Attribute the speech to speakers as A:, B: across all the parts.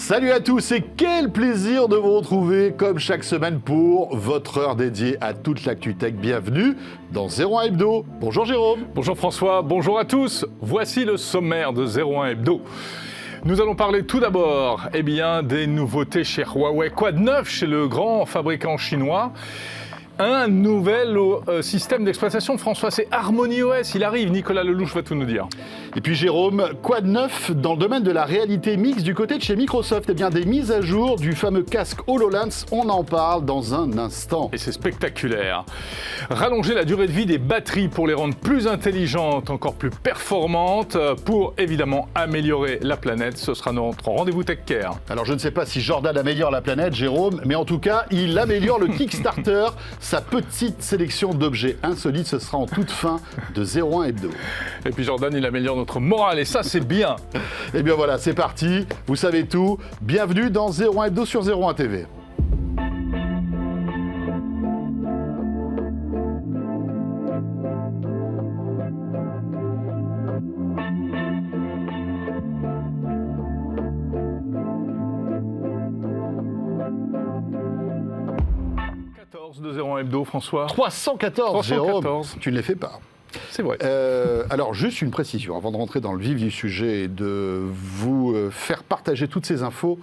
A: Salut à tous et quel plaisir de vous retrouver comme chaque semaine pour votre heure dédiée à toute l'actu tech. Bienvenue dans 01 Hebdo. Bonjour Jérôme.
B: Bonjour François, bonjour à tous. Voici le sommaire de 01 Hebdo. Nous allons parler tout d'abord des nouveautés chez Huawei. Quoi de neuf chez le grand fabricant chinois ? Un nouvel système d'exploitation, François, c'est HarmonyOS. Il arrive, Nicolas Lelouch va tout nous dire.
A: Et puis Jérôme, quoi de neuf dans le domaine de la réalité mixte du côté de chez Microsoft ? Eh bien, des mises à jour du fameux casque HoloLens, on en parle dans un instant.
B: Et c'est spectaculaire. Rallonger la durée de vie des batteries pour les rendre plus intelligentes, encore plus performantes, pour évidemment améliorer la planète. Ce sera notre rendez-vous TechCare.
A: Alors, je ne sais pas si Jordan améliore la planète, Jérôme, mais en tout cas, il améliore le Kickstarter. Sa petite sélection d'objets insolites, ce sera en toute fin de 01 Hebdo.
B: Et puis Jordan, il améliore notre morale, et ça, c'est bien.
A: Et bien voilà, c'est parti, vous savez tout. Bienvenue dans 01 Hebdo sur 01 TV.
B: De 01 Hebdo, François.
A: 314, Jérôme, tu ne les fais pas.
B: C'est vrai.
A: Alors, juste une précision, avant de rentrer dans le vif du sujet et de vous faire partager toutes ces infos,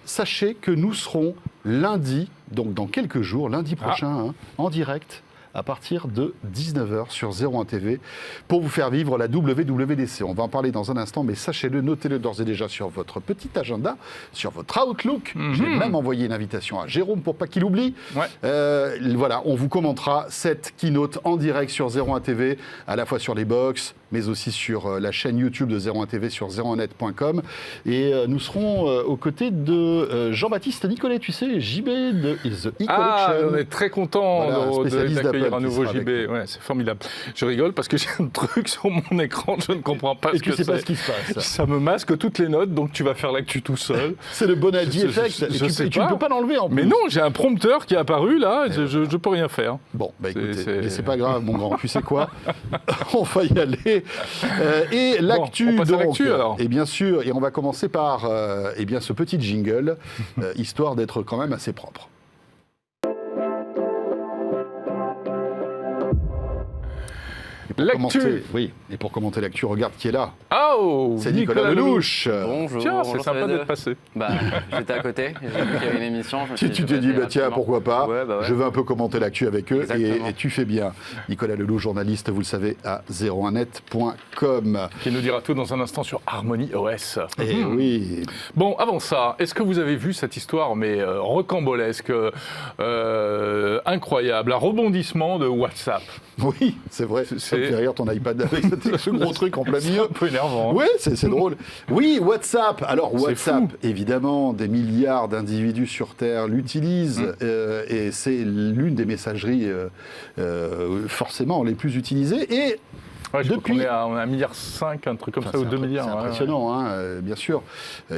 A: sachez que nous serons lundi, donc dans quelques jours, lundi prochain, en direct, à partir de 19h sur 01 TV, pour vous faire vivre la WWDC. On va en parler dans un instant, mais sachez-le, notez-le d'ores et déjà sur votre petit agenda, sur votre Outlook. J'ai même envoyé une invitation à Jérôme pour pas qu'il oublie. Ouais. Voilà, on vous commentera cette keynote en direct sur 01 TV, à la fois sur les box, mais aussi sur la chaîne YouTube de 01 TV sur 01net.com. Et nous serons aux côtés de Jean-Baptiste Nicolet, tu sais, JB de The E-Collection.
B: On est très content d'accueillir un nouveau JB. Ouais, c'est formidable. Je rigole parce que j'ai un truc sur mon écran, je ne comprends pas ce que c'est.
A: Et tu sais pas ce qui se passe.
B: Ça me masque toutes les notes, donc tu vas faire l'actu tout seul.
A: C'est le Bonadi Effect. Et tu ne peux pas l'enlever en plus.
B: Mais non, j'ai un prompteur qui est apparu là, je ne peux rien faire.
A: Bon, bah écoutez, c'est pas grave, mon grand. Tu sais quoi ? On va y aller. Et l'actu,
B: on passe à l'actu, alors.
A: Et bien sûr, et on va commencer par ce petit jingle, histoire d'être quand même assez propre.
B: L'actu.
A: Oui, et pour commenter l'actu, regarde qui est là.
B: Oh,
A: c'est Nicolas Lelouch.
C: Bonjour.
B: Tiens, c'est sympa d'être passé.
C: J'étais à côté, j'ai vu qu'il y avait une émission.
A: Tu t'es dit, tiens, pourquoi pas,
C: ouais.
A: Je vais un peu commenter l'actu avec eux, et tu fais bien. Nicolas Lelouch, journaliste, vous le savez, à 01net.com.
B: Qui nous dira tout dans un instant sur HarmonyOS.
A: Et oui.
B: Bon, avant ça, est-ce que vous avez vu cette histoire, mais rocambolesque, incroyable, un rebondissement de WhatsApp ?
A: Oui, c'est vrai. Ça me fait rire ton iPad avec ce gros truc en plein milieu.
B: C'est un peu énervant.
A: Oui, c'est drôle. Oui, WhatsApp. Alors, WhatsApp, évidemment, des milliards d'individus sur Terre l'utilisent et c'est l'une des messageries forcément les plus utilisées. Et
B: je crois qu'on est à 1,5 milliard, un truc comme ça, ou 2 milliards.
A: C'est impressionnant, bien sûr,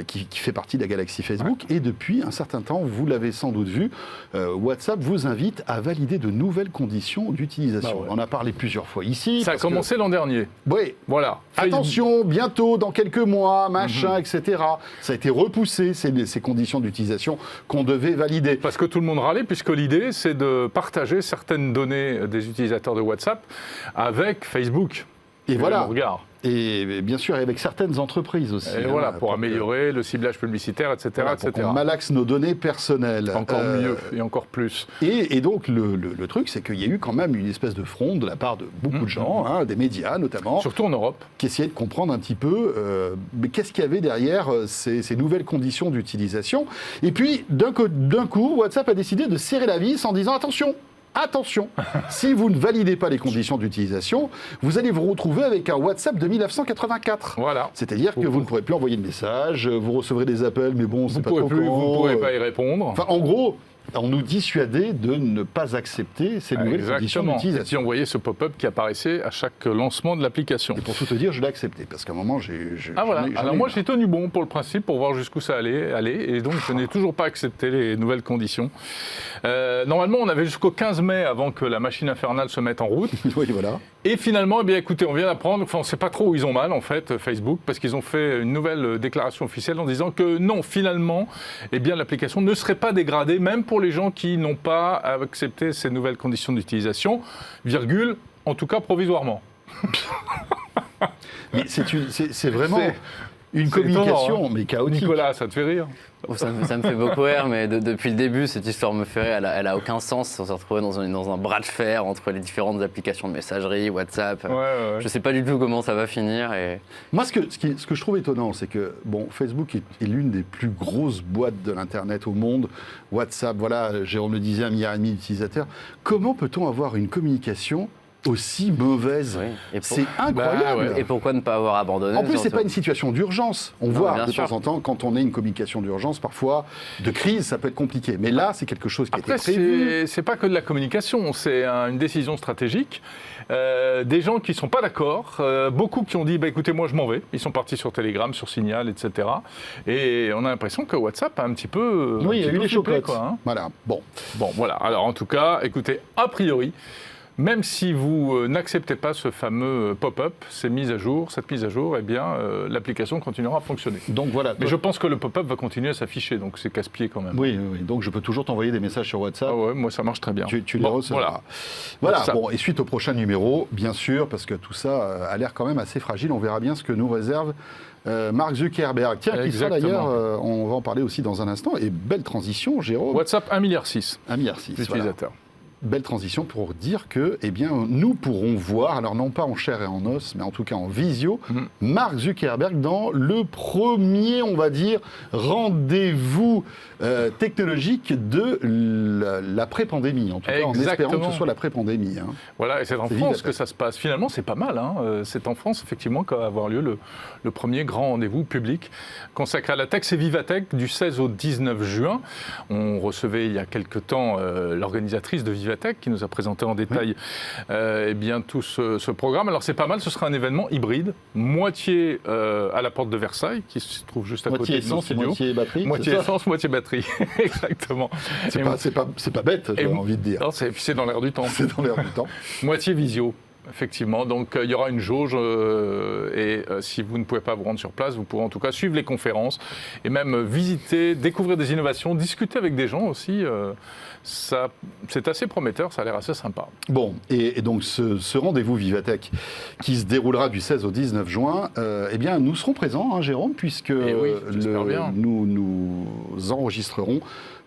A: qui fait partie de la galaxie Facebook. Ouais. Et depuis un certain temps, vous l'avez sans doute vu, WhatsApp vous invite à valider de nouvelles conditions d'utilisation. On en a parlé plusieurs fois ici.
B: Ça a commencé l'an dernier.
A: Oui.
B: Voilà.
A: Attention, bientôt, dans quelques mois, machin, etc. Ça a été repoussé, ces conditions d'utilisation qu'on devait valider.
B: Parce que tout le monde râlait, puisque l'idée, c'est de partager certaines données des utilisateurs de WhatsApp avec Facebook.
A: Et voilà.
B: Regard.
A: Et bien sûr, avec certaines entreprises aussi.
B: Et voilà, pour améliorer le ciblage publicitaire, etc.
A: Voilà, pour qu'on malaxe nos données personnelles.
B: Encore mieux et encore plus.
A: Et donc, le truc, c'est qu'il y a eu quand même une espèce de fronde de la part de beaucoup de gens, des médias notamment.
B: Surtout en Europe.
A: Qui essayaient de comprendre un petit peu mais qu'est-ce qu'il y avait derrière ces nouvelles conditions d'utilisation. Et puis, d'un coup, WhatsApp a décidé de serrer la vis en disant « Attention, si vous ne validez pas les conditions d'utilisation, vous allez vous retrouver avec un WhatsApp de 1984.
B: Voilà.
A: C'est-à-dire que vous ne pourrez plus envoyer de messages, vous recevrez des appels, mais bon, c'est pas trop
B: vous ne pourrez pas y répondre.
A: Enfin, en gros, on nous dissuadait de ne pas accepter ces nouvelles conditions
B: Exactement. Et
A: d'utilisation.
B: puis on voyait ce pop-up qui apparaissait à chaque lancement de l'application.
A: Et pour tout te dire, je l'ai accepté, parce qu'à un moment,
B: Ah voilà, alors moi j'ai tenu bon pour le principe, pour voir jusqu'où ça allait, et donc je n'ai toujours pas accepté les nouvelles conditions. Normalement on avait jusqu'au 15 mai avant que la machine infernale se mette en route,
A: Oui, voilà.
B: et finalement, eh bien, écoutez, on vient d'apprendre, enfin on ne sait pas trop où ils ont mal en fait, Facebook, parce qu'ils ont fait une nouvelle déclaration officielle en disant que non, finalement, eh bien, l'application ne serait pas dégradée, même pour les gens qui n'ont pas accepté ces nouvelles conditions d'utilisation, virgule, en tout cas provisoirement.
A: Mais c'est vraiment
B: C'est-
A: une
B: c'est
A: communication,
B: étonnant, hein.
A: mais chaotique.
B: Nicolas, ça te fait rire?
C: Oh, ça me fait beaucoup rire, mais depuis le début, cette histoire me fait rire. Elle a aucun sens. On s'est retrouvé dans un bras de fer entre les différentes applications de messagerie, WhatsApp.
B: Ouais.
C: Je ne sais pas du tout comment ça va finir. Et...
A: Moi, ce que je trouve étonnant, c'est que bon, Facebook est l'une des plus grosses boîtes de l'Internet au monde. WhatsApp, voilà, Jérôme le disait, 1,5 milliard d'utilisateurs. Comment peut-on avoir une communication aussi mauvaise?
C: Oui. Et
A: C'est incroyable.
B: Bah, ouais.
C: Et pourquoi ne pas avoir abandonné
A: En plus, c'est
C: surtout
A: pas une situation d'urgence. On
C: Non,
A: voit
C: bien
A: de
C: sûr.
A: temps en temps, quand on est une communication d'urgence, parfois de crise, ça peut être compliqué. Mais là, c'est quelque chose qui a été
B: Après,
A: prévu.
B: c'est pas que de la communication, c'est une décision stratégique. Des gens qui ne sont pas d'accord, beaucoup qui ont dit bah, écoutez, moi je m'en vais. Ils sont partis sur Telegram, sur Signal, etc. Et on a l'impression que WhatsApp a un petit peu.
A: Oui, il y a eu les
B: flippé,
A: chocottes.
B: quoi, hein.
A: Voilà. Bon.
B: Bon, voilà. Alors, en tout cas, écoutez, a priori, même si vous n'acceptez pas ce fameux pop-up, cette mise à jour, eh bien, l'application continuera à fonctionner.
A: Donc voilà.
B: Mais je pense que le pop-up va continuer à s'afficher, donc c'est casse-pied quand même.
A: Oui, donc je peux toujours t'envoyer des messages sur WhatsApp.
B: Ah ouais, moi ça marche très bien.
A: Tu les
B: Bon,
A: recevras. Voilà.
B: Ça.
A: Bon, et suite au prochain numéro, bien sûr, parce que tout ça a l'air quand même assez fragile, on verra bien ce que nous réserve Mark Zuckerberg. Tiens, qui sera
B: Exactement.
A: d'ailleurs, on va en parler aussi dans un instant, et belle transition, Jérôme.
B: WhatsApp 1,6 milliard
A: 1,6 milliard. Voilà.
B: d'utilisateurs.
A: Belle transition pour dire que, eh bien, nous pourrons voir, alors non pas en chair et en os, mais en tout cas en visio, Mark Zuckerberg dans le premier, on va dire, rendez-vous technologique de l'après-pandémie. En tout cas, en espérant que ce soit l'après-pandémie. Hein.
B: Voilà, et c'est en
A: C'est
B: France
A: Vivatech.
B: que ça se passe. Finalement, c'est pas mal. Hein. C'est en France, effectivement, qu'va avoir lieu le premier grand rendez-vous public consacré à la tech. C'est Vivatech du 16 au 19 juin. On recevait il y a quelque temps l'organisatrice de Vivatech qui nous a présenté en détail eh bien, tout ce programme. Alors c'est pas mal, ce sera un événement hybride, moitié à la porte de Versailles, qui se trouve juste à
A: Moitié
B: côté de nos
A: essence et
B: studios.
A: moitié batterie.
B: Moitié
A: c'est ça
B: essence, moitié batterie. Exactement.
A: C'est
B: Et
A: pas bête, j'ai envie de dire.
B: non, c'est dans l'air du temps.
A: C'est dans l'air du temps.
B: Moitié visio, effectivement. Donc il y aura une jauge et si vous ne pouvez pas vous rendre sur place, vous pourrez en tout cas suivre les conférences et même visiter, découvrir des innovations, discuter avec des gens aussi. C'est assez prometteur, ça a l'air assez sympa.
A: Bon, et donc ce rendez-vous Vivatech qui se déroulera du 16 au 19 juin, eh bien nous serons présents, hein, Jérôme, puisque
B: Eh oui, j'espère bien.
A: nous enregistrerons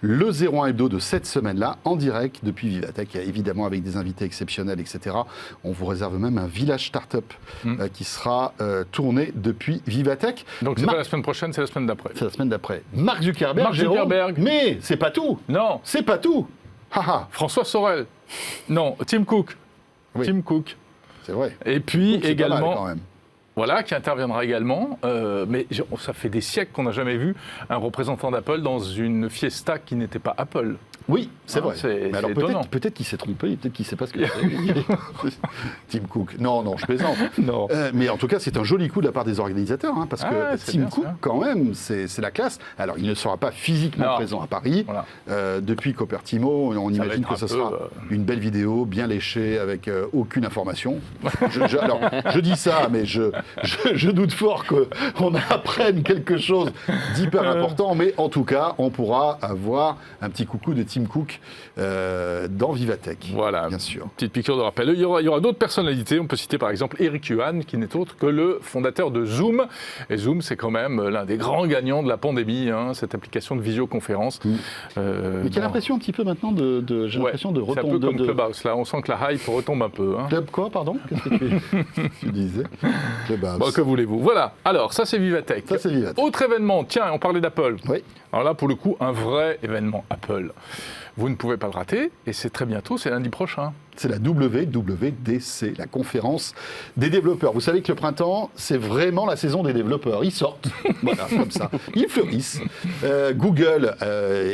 A: le 01 Hebdo de cette semaine-là en direct depuis Vivatech, évidemment avec des invités exceptionnels, etc. On vous réserve même un village start-up qui sera tourné depuis Vivatech.
B: Donc c'est pas la semaine prochaine, c'est la semaine d'après.
A: C'est la semaine d'après. Mark Zuckerberg,
B: Mark
A: Jérôme.
B: Zuckerberg.
A: Mais c'est pas tout.
B: Non,
A: C'est pas tout. Haha,
B: François Sorel. Non, Tim Cook.
A: Oui.
B: Tim Cook.
A: c'est vrai.
B: Et puis
A: C'est pas mal,
B: également...
A: quand même.
B: Voilà, qui interviendra également. Mais ça fait des siècles qu'on n'a jamais vu un représentant d'Apple dans une Fiesta qui n'était pas Apple.
A: Oui, c'est
B: Ah,
A: vrai.
B: c'est
A: Mais alors
B: étonnant.
A: peut-être qu'il s'est trompé, peut-être qu'il ne sait pas ce que c'est. Tim Cook. Non, je plaisante.
B: Non.
A: Mais en tout cas, c'est un joli coup de la part des organisateurs, hein, parce
B: Ah,
A: que
B: c'est
A: Tim
B: bien,
A: Cook,
B: ça.
A: quand même, c'est la classe. Alors, il ne sera pas physiquement
B: Non.
A: présent à Paris.
B: Voilà.
A: Depuis Cupertino, on
B: Ça va
A: imagine
B: être
A: que
B: un
A: ce
B: peu,
A: sera une belle vidéo, bien léchée, avec aucune information. Alors, je dis ça, mais je doute fort qu'on apprenne quelque chose d'hyper important. Mais en tout cas, on pourra avoir un petit coucou de Tim Cook dans Vivatech.
B: Voilà,
A: bien sûr.
B: petite piqûre de rappel. Il y aura d'autres personnalités. On peut citer par exemple Eric Yuan, qui n'est autre que le fondateur de Zoom. Et Zoom, c'est quand même l'un des grands gagnants de la pandémie, hein, cette application de visioconférence.
A: Mais qui a l'impression un petit peu maintenant j'ai l'impression de
B: c'est un peu
A: retomber.
B: comme Clubhouse. Là, on sent que la hype retombe un peu. Hein.
A: Club quoi, pardon? Qu'est-ce que tu disais? Eh ben,
B: Bon, que voulez-vous? Voilà, alors ça c'est Vivatech.
A: Ça, c'est Vivatech.
B: Autre événement, tiens, on parlait d'Apple.
A: Oui.
B: Alors là, pour le coup, un vrai événement Apple. Vous ne pouvez pas le rater, et c'est très bientôt, c'est lundi prochain.
A: C'est la WWDC, la conférence des développeurs. Vous savez que le printemps, c'est vraiment la saison des développeurs. Ils sortent, voilà, comme ça. Ils fleurissent. Google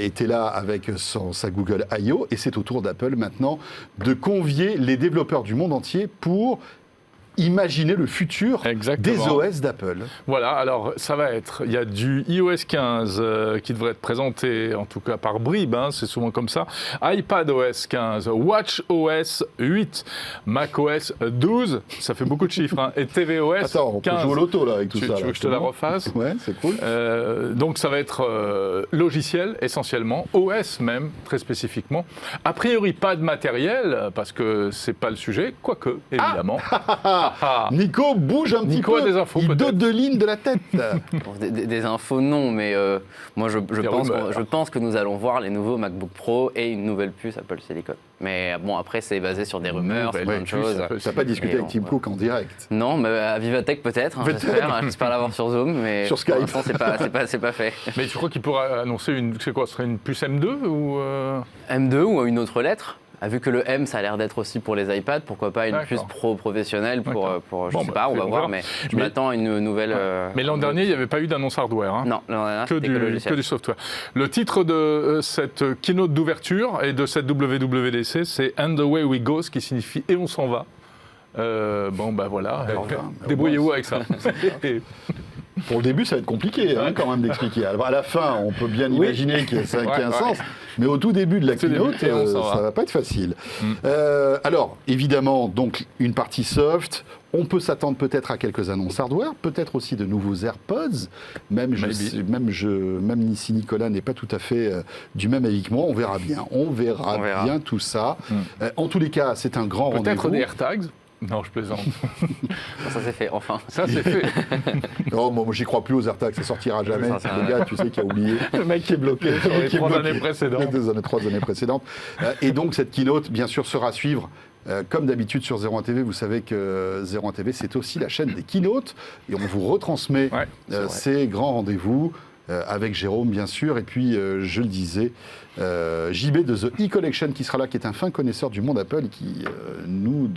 A: était là avec sa Google I.O. et c'est au tour d'Apple maintenant de convier les développeurs du monde entier pour imaginer le futur
B: Exactement.
A: des OS d'Apple.
B: Voilà, alors ça va être, il y a du iOS 15 qui devrait être présenté, en tout cas par bribes, hein, c'est souvent comme ça, iPadOS 15, WatchOS 8, macOS 12, ça fait beaucoup de chiffres, hein, et tvOS
A: Attends, on peut
B: 15.
A: jouer au loto là avec tout
B: Tu
A: ça.
B: veux que je te la refasse?
A: Ouais, c'est cool.
B: Donc ça va être logiciel essentiellement, OS même très spécifiquement. A priori pas de matériel parce que c'est pas le sujet, quoique évidemment.
A: Nico bouge un petit
B: Nico
A: peu.
B: a des infos,
A: Il
B: peut-être.
A: dote de lignes de la tête.
C: Bon, des infos, non, mais moi je
B: rumeurs.
C: pense que nous allons voir les nouveaux MacBook Pro et une nouvelle puce Apple Silicon. Mais bon, après, c'est basé sur des rumeurs, c'est
B: nouvelle
C: plein de
B: puce,
C: choses.
B: ça peut-
A: T'as pas discuté
C: Et
A: avec Tim
C: bon,
A: Cook en direct.
C: Non, mais à Vivatech peut-être, hein,
A: Peut-être.
C: j'espère l'avoir sur Zoom, mais
A: Sur Skype.
C: pour l'instant, c'est pas fait.
B: Mais tu crois qu'il pourra annoncer ce serait une puce M2 ou
C: M2 ou une autre lettre. Vu que le M, ça a l'air d'être aussi pour les iPads, pourquoi pas une
B: D'accord.
C: puce pro professionnelle
B: D'accord.
C: je
B: Bon,
C: sais
B: bah,
C: pas, on va
B: on
C: voir,
B: verra.
C: mais je
B: Mais-
C: m'attends à une nouvelle.
B: Mais l'an dernier, il n'y avait pas eu d'annonce hardware. Hein.
C: Non, l'an dernier,
B: Que
C: c'était que le logiciel.
B: du software. Le titre de cette keynote d'ouverture et de cette WWDC, c'est And the Way We Go, ce qui signifie Et on s'en va. Bon, bah voilà. Débrouillez-vous avec ça.
A: Pour le début, ça va être compliqué quand même d'expliquer. Alors, à la fin, on peut bien imaginer qu'il y a un
B: Ouais.
A: sens, mais au tout début de la
B: Au tout
A: keynote,
B: début, et on s'en va.
A: ça va pas être facile. Alors, évidemment, donc une partie soft. On peut s'attendre peut-être à quelques annonces hardware, peut-être aussi de nouveaux AirPods. Même si Nicolas n'est pas tout à fait du même avis que moi, on verra bien. On verra bien tout ça. En tous les cas, c'est un grand
B: Peut-être
A: rendez-vous.
B: des AirTags. Non, je plaisante.
C: Ça c'est fait, enfin.
B: Ça, c'est fait.
A: Non, moi, j'y crois plus aux AirTags, ça sortira jamais.
C: Ça,
A: C'est
C: ça-
A: le gars, tu sais, qui a oublié. Le mec qui est bloqué.
B: Sur les
A: qui est
B: 3
A: bloqué.
B: années précédentes.
A: Les 3 années précédentes. Et donc, cette keynote, bien sûr, sera à suivre. Comme d'habitude sur 01 TV, vous savez que 01 TV, c'est aussi la chaîne des keynotes. Et on vous retransmet
B: Ouais, c'est vrai.
A: ces grands rendez-vous. Avec Jérôme, bien sûr, et puis, je le disais, JB de The E-Collection qui sera là, qui est un fin connaisseur du monde Apple et qui nous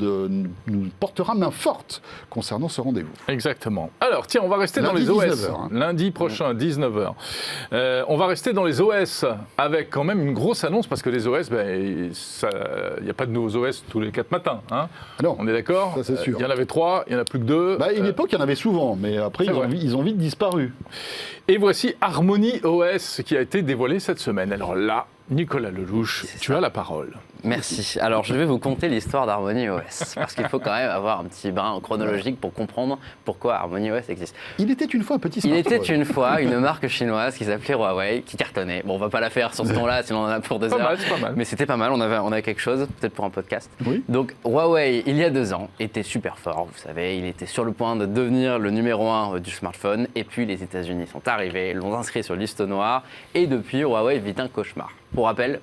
A: portera main forte concernant ce rendez-vous.
B: Exactement. Alors, tiens, on va rester dans
A: Lundi,
B: les OS.
A: 19h, hein.
B: Lundi prochain, 19h. On va rester dans les OS avec quand même une grosse annonce parce que les OS, il n'y a pas de nouveaux OS tous les 4 matins. Hein.
A: Ah non,
B: On est d'accord?
A: ça, c'est sûr.
B: Il y en avait 3, il n'y en a plus que 2.
A: à une époque, il y en avait souvent, mais après,
B: C'est vrai.
A: ils ont vite disparu.
B: Et voici Harmony OS qui a été dévoilé cette semaine. Alors là, Nicolas Lelouch, tu as la parole.
C: Merci. Alors, je vais vous conter l'histoire d'Harmony OS, parce qu'il faut quand même avoir un petit brin chronologique pour comprendre pourquoi Harmony OS existe.
A: Il était une fois un petit
C: Il
A: smartphone.
C: était une fois une marque chinoise qui s'appelait Huawei, qui cartonnait. Bon, on va pas la faire sur ce ton-là, sinon on en a pour 2
B: Pas
C: heures.
B: mal, c'est pas mal.
C: Mais c'était pas mal, on avait quelque chose, peut-être pour un podcast.
A: Oui.
C: Donc, Huawei, il y a 2 ans, était super fort, vous savez, il était sur le point de devenir le numéro 1 du smartphone, et puis les États-Unis sont arrivés, l'ont inscrit sur liste noire, et depuis, Huawei vit un cauchemar. Pour rappel,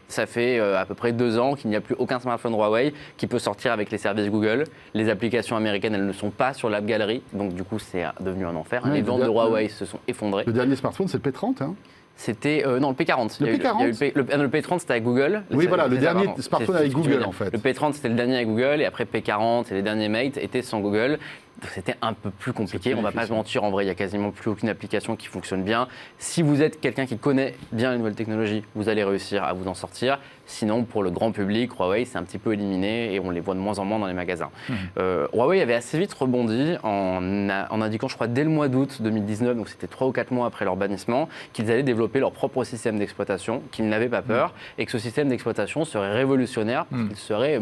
C: ça fait à peu près 2 ans qu'il n'y a plus aucun smartphone Huawei qui peut sortir avec les services Google. Les applications américaines, elles ne sont pas sur l'App Gallery, donc du coup, c'est devenu un enfer.
A: Ouais,
C: Les
A: le
C: ventes de
A: der-
C: Huawei se sont effondrées.
A: Le dernier smartphone, c'est le P30. Hein.
C: C'était non, le P40.
A: Le
C: Il y a eu
A: P40?
C: le P30, c'était avec Google.
A: Oui,
C: C'est-
A: voilà, le
C: c'est ça,
A: dernier
C: pardon.
A: smartphone
C: C'est
A: avec
C: ce que tu
A: Google,
C: veux dire.
A: en fait.
C: Le P30, c'était le dernier avec Google, et après P40 et les derniers Mate étaient sans Google. Donc, c'était un peu plus compliqué. On va pas se mentir, en vrai, il y a quasiment plus aucune application qui fonctionne bien. Si vous êtes quelqu'un qui connaît bien les nouvelles technologies, vous allez réussir à vous en sortir. Sinon, pour le grand public, Huawei, c'est un petit peu éliminé et on les voit de moins en moins dans les magasins. Huawei avait assez vite rebondi en indiquant, je crois, dès le mois d'août 2019, donc c'était 3 ou 4 mois après leur bannissement, qu'ils allaient développer leur propre système d'exploitation, qu'ils n'avaient pas peur et que ce système d'exploitation serait révolutionnaire, parce qu'il serait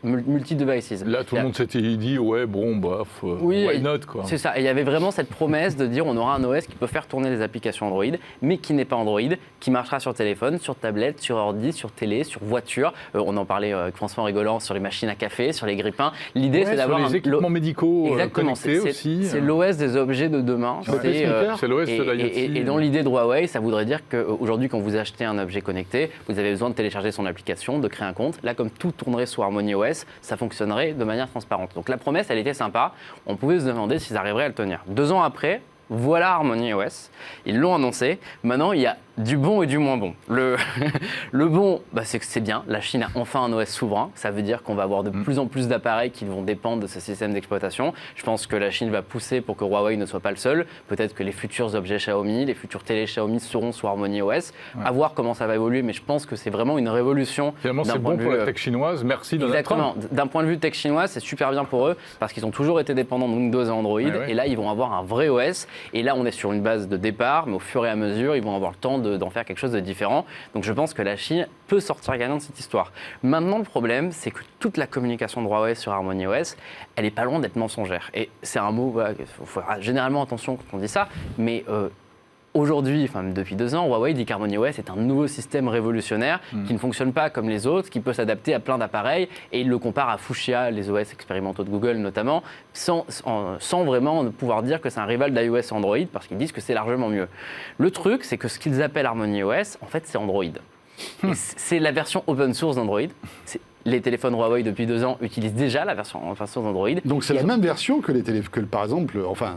C: multi-devices.
B: Là, tout le monde s'était dit, ouais, bon, bof,
C: Oui,
B: why not, quoi.
C: C'est ça. Et il y avait vraiment cette promesse de dire on aura un OS qui peut faire tourner les applications Android, mais qui n'est pas Android, qui marchera sur téléphone, sur tablette, sur ordi, sur télé, sur voiture. On en parlait avec François en rigolant sur les machines à café, sur les grippins. L'idée,
B: Ouais,
C: c'est
B: sur
C: d'avoir
B: les équipements médicaux
C: Exactement,
B: connectés aussi.
C: c'est l'OS des objets de demain.
B: C'est l'OS de l'IoT.
C: Et dans l'idée de Huawei, ça voudrait dire qu'aujourd'hui, quand vous achetez un objet connecté, vous avez besoin de télécharger son application, de créer un compte. Là, comme tout tournerait sous Harmony OS, ça fonctionnerait de manière transparente. Donc la promesse, elle était sympa. on pouvait se demander s'ils arriveraient à le tenir. 2 ans après, voilà Harmony OS. Ils l'ont annoncé. Maintenant, il y a du bon et du moins bon. Le bon, c'est que c'est bien. La Chine a enfin un OS souverain. Ça veut dire qu'on va avoir de plus en plus d'appareils qui vont dépendre de ce système d'exploitation. Je pense que la Chine va pousser pour que Huawei ne soit pas le seul. Peut-être que les futurs objets Xiaomi, les futurs télé Xiaomi seront sous Harmony OS. À voir comment ça va évoluer, mais je pense que c'est vraiment une révolution.
B: Finalement, c'est bon pour la tech chinoise. Merci Donald Trump.
C: Exactement. D'un point de vue tech chinois, c'est super bien pour eux parce qu'ils ont toujours été dépendants de Windows et Android. Et là, ils vont avoir un vrai OS. Et là, on est sur une base de départ, mais au fur et à mesure, ils vont avoir le temps d'en faire quelque chose de différent. Donc je pense que la Chine peut sortir gagnante de cette histoire. Maintenant, le problème, c'est que toute la communication de Huawei sur Harmony OS, elle est pas loin d'être mensongère. Et c'est un mot, il faut faire généralement attention quand on dit ça, mais aujourd'hui, enfin depuis 2 ans, Huawei dit qu'Harmony OS est un nouveau système révolutionnaire qui ne fonctionne pas comme les autres, qui peut s'adapter à plein d'appareils, et il le compare à Fuchsia, les OS expérimentaux de Google notamment, sans vraiment pouvoir dire que c'est un rival d'iOS et Android, parce qu'ils disent que c'est largement mieux. Le truc, c'est que ce qu'ils appellent Harmony OS, en fait, c'est Android. Et c'est la version open source d'Android. Les téléphones Huawei depuis 2 ans utilisent déjà la version open source d'Android.
A: Donc c'est la même version que les téléphones, par exemple, enfin,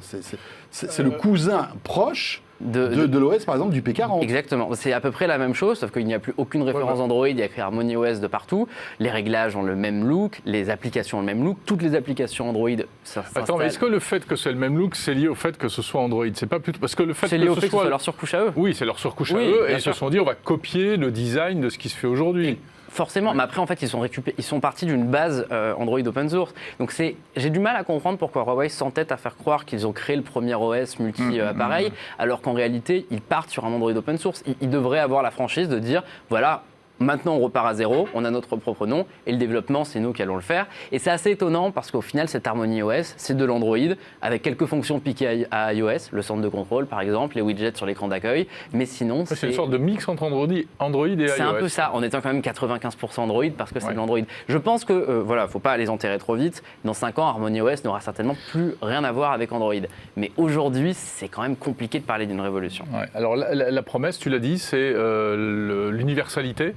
A: c'est le cousin proche de l'OS, par exemple, du P40.
C: Exactement. C'est à peu près la même chose, sauf qu'il n'y a plus aucune référence Android. Il y a écrit Harmony OS de partout. Les réglages ont le même look, les applications ont le même look. Toutes les applications Android s'installent.
B: Attends, mais est-ce que le fait que c'est le même look, c'est lié au fait que ce soit Android? C'est pas plutôt parce que le fait
C: c'est lié au fait que ce soit leur surcouche à eux.
B: Oui, c'est leur surcouche à eux, et ils se sont dit on va copier le design de ce qui se fait aujourd'hui.
C: Forcément, mais après en fait ils sont partis d'une base Android open source. Donc j'ai du mal à comprendre pourquoi Huawei s'entête à faire croire qu'ils ont créé le premier OS multi-appareil, alors qu'en réalité ils partent sur un Android open source. Ils devraient avoir la franchise de dire voilà, maintenant on repart à zéro, on a notre propre nom et le développement c'est nous qui allons le faire. Et c'est assez étonnant parce qu'au final cet Harmony OS c'est de l'Android avec quelques fonctions piquées à iOS, le centre de contrôle par exemple, les widgets sur l'écran d'accueil, mais sinon
B: c'est une sorte de mix entre Android et iOS.
C: C'est un peu ça, en étant quand même 95% Android parce que c'est de l'Android. Je pense que voilà, faut pas les enterrer trop vite. Dans 5 ans, Harmony OS n'aura certainement plus rien à voir avec Android. Mais aujourd'hui, c'est quand même compliqué de parler d'une révolution.
B: Ouais. Alors la promesse, tu l'as dit, c'est l'universalité.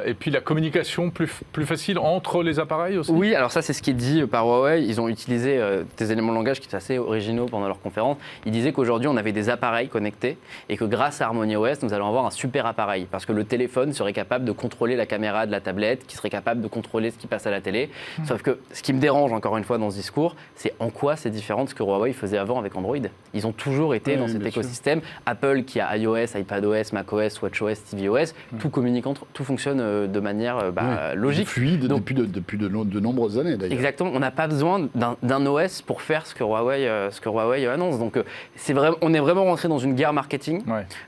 B: Et puis la communication plus facile entre les appareils aussi.
C: Oui, alors ça c'est ce qui est dit par Huawei. Ils ont utilisé des éléments de langage qui étaient assez originaux pendant leur conférence. Ils disaient qu'aujourd'hui on avait des appareils connectés et que grâce à Harmony OS nous allons avoir un super appareil parce que le téléphone serait capable de contrôler la caméra de la tablette, qui serait capable de contrôler ce qui passe à la télé. Sauf que ce qui me dérange encore une fois dans ce discours, c'est en quoi c'est différent de ce que Huawei faisait avant avec Android. Ils ont toujours été dans cet écosystème. Apple qui a iOS, iPadOS, macOS, watchOS, tvOS, tout communique entre, tout fonctionne de manière logique.
A: Fluide. Donc, depuis de nombreuses années d'ailleurs.
C: Exactement, on n'a pas besoin d'un OS pour faire ce que Huawei annonce. Donc on est vraiment rentré dans une guerre marketing.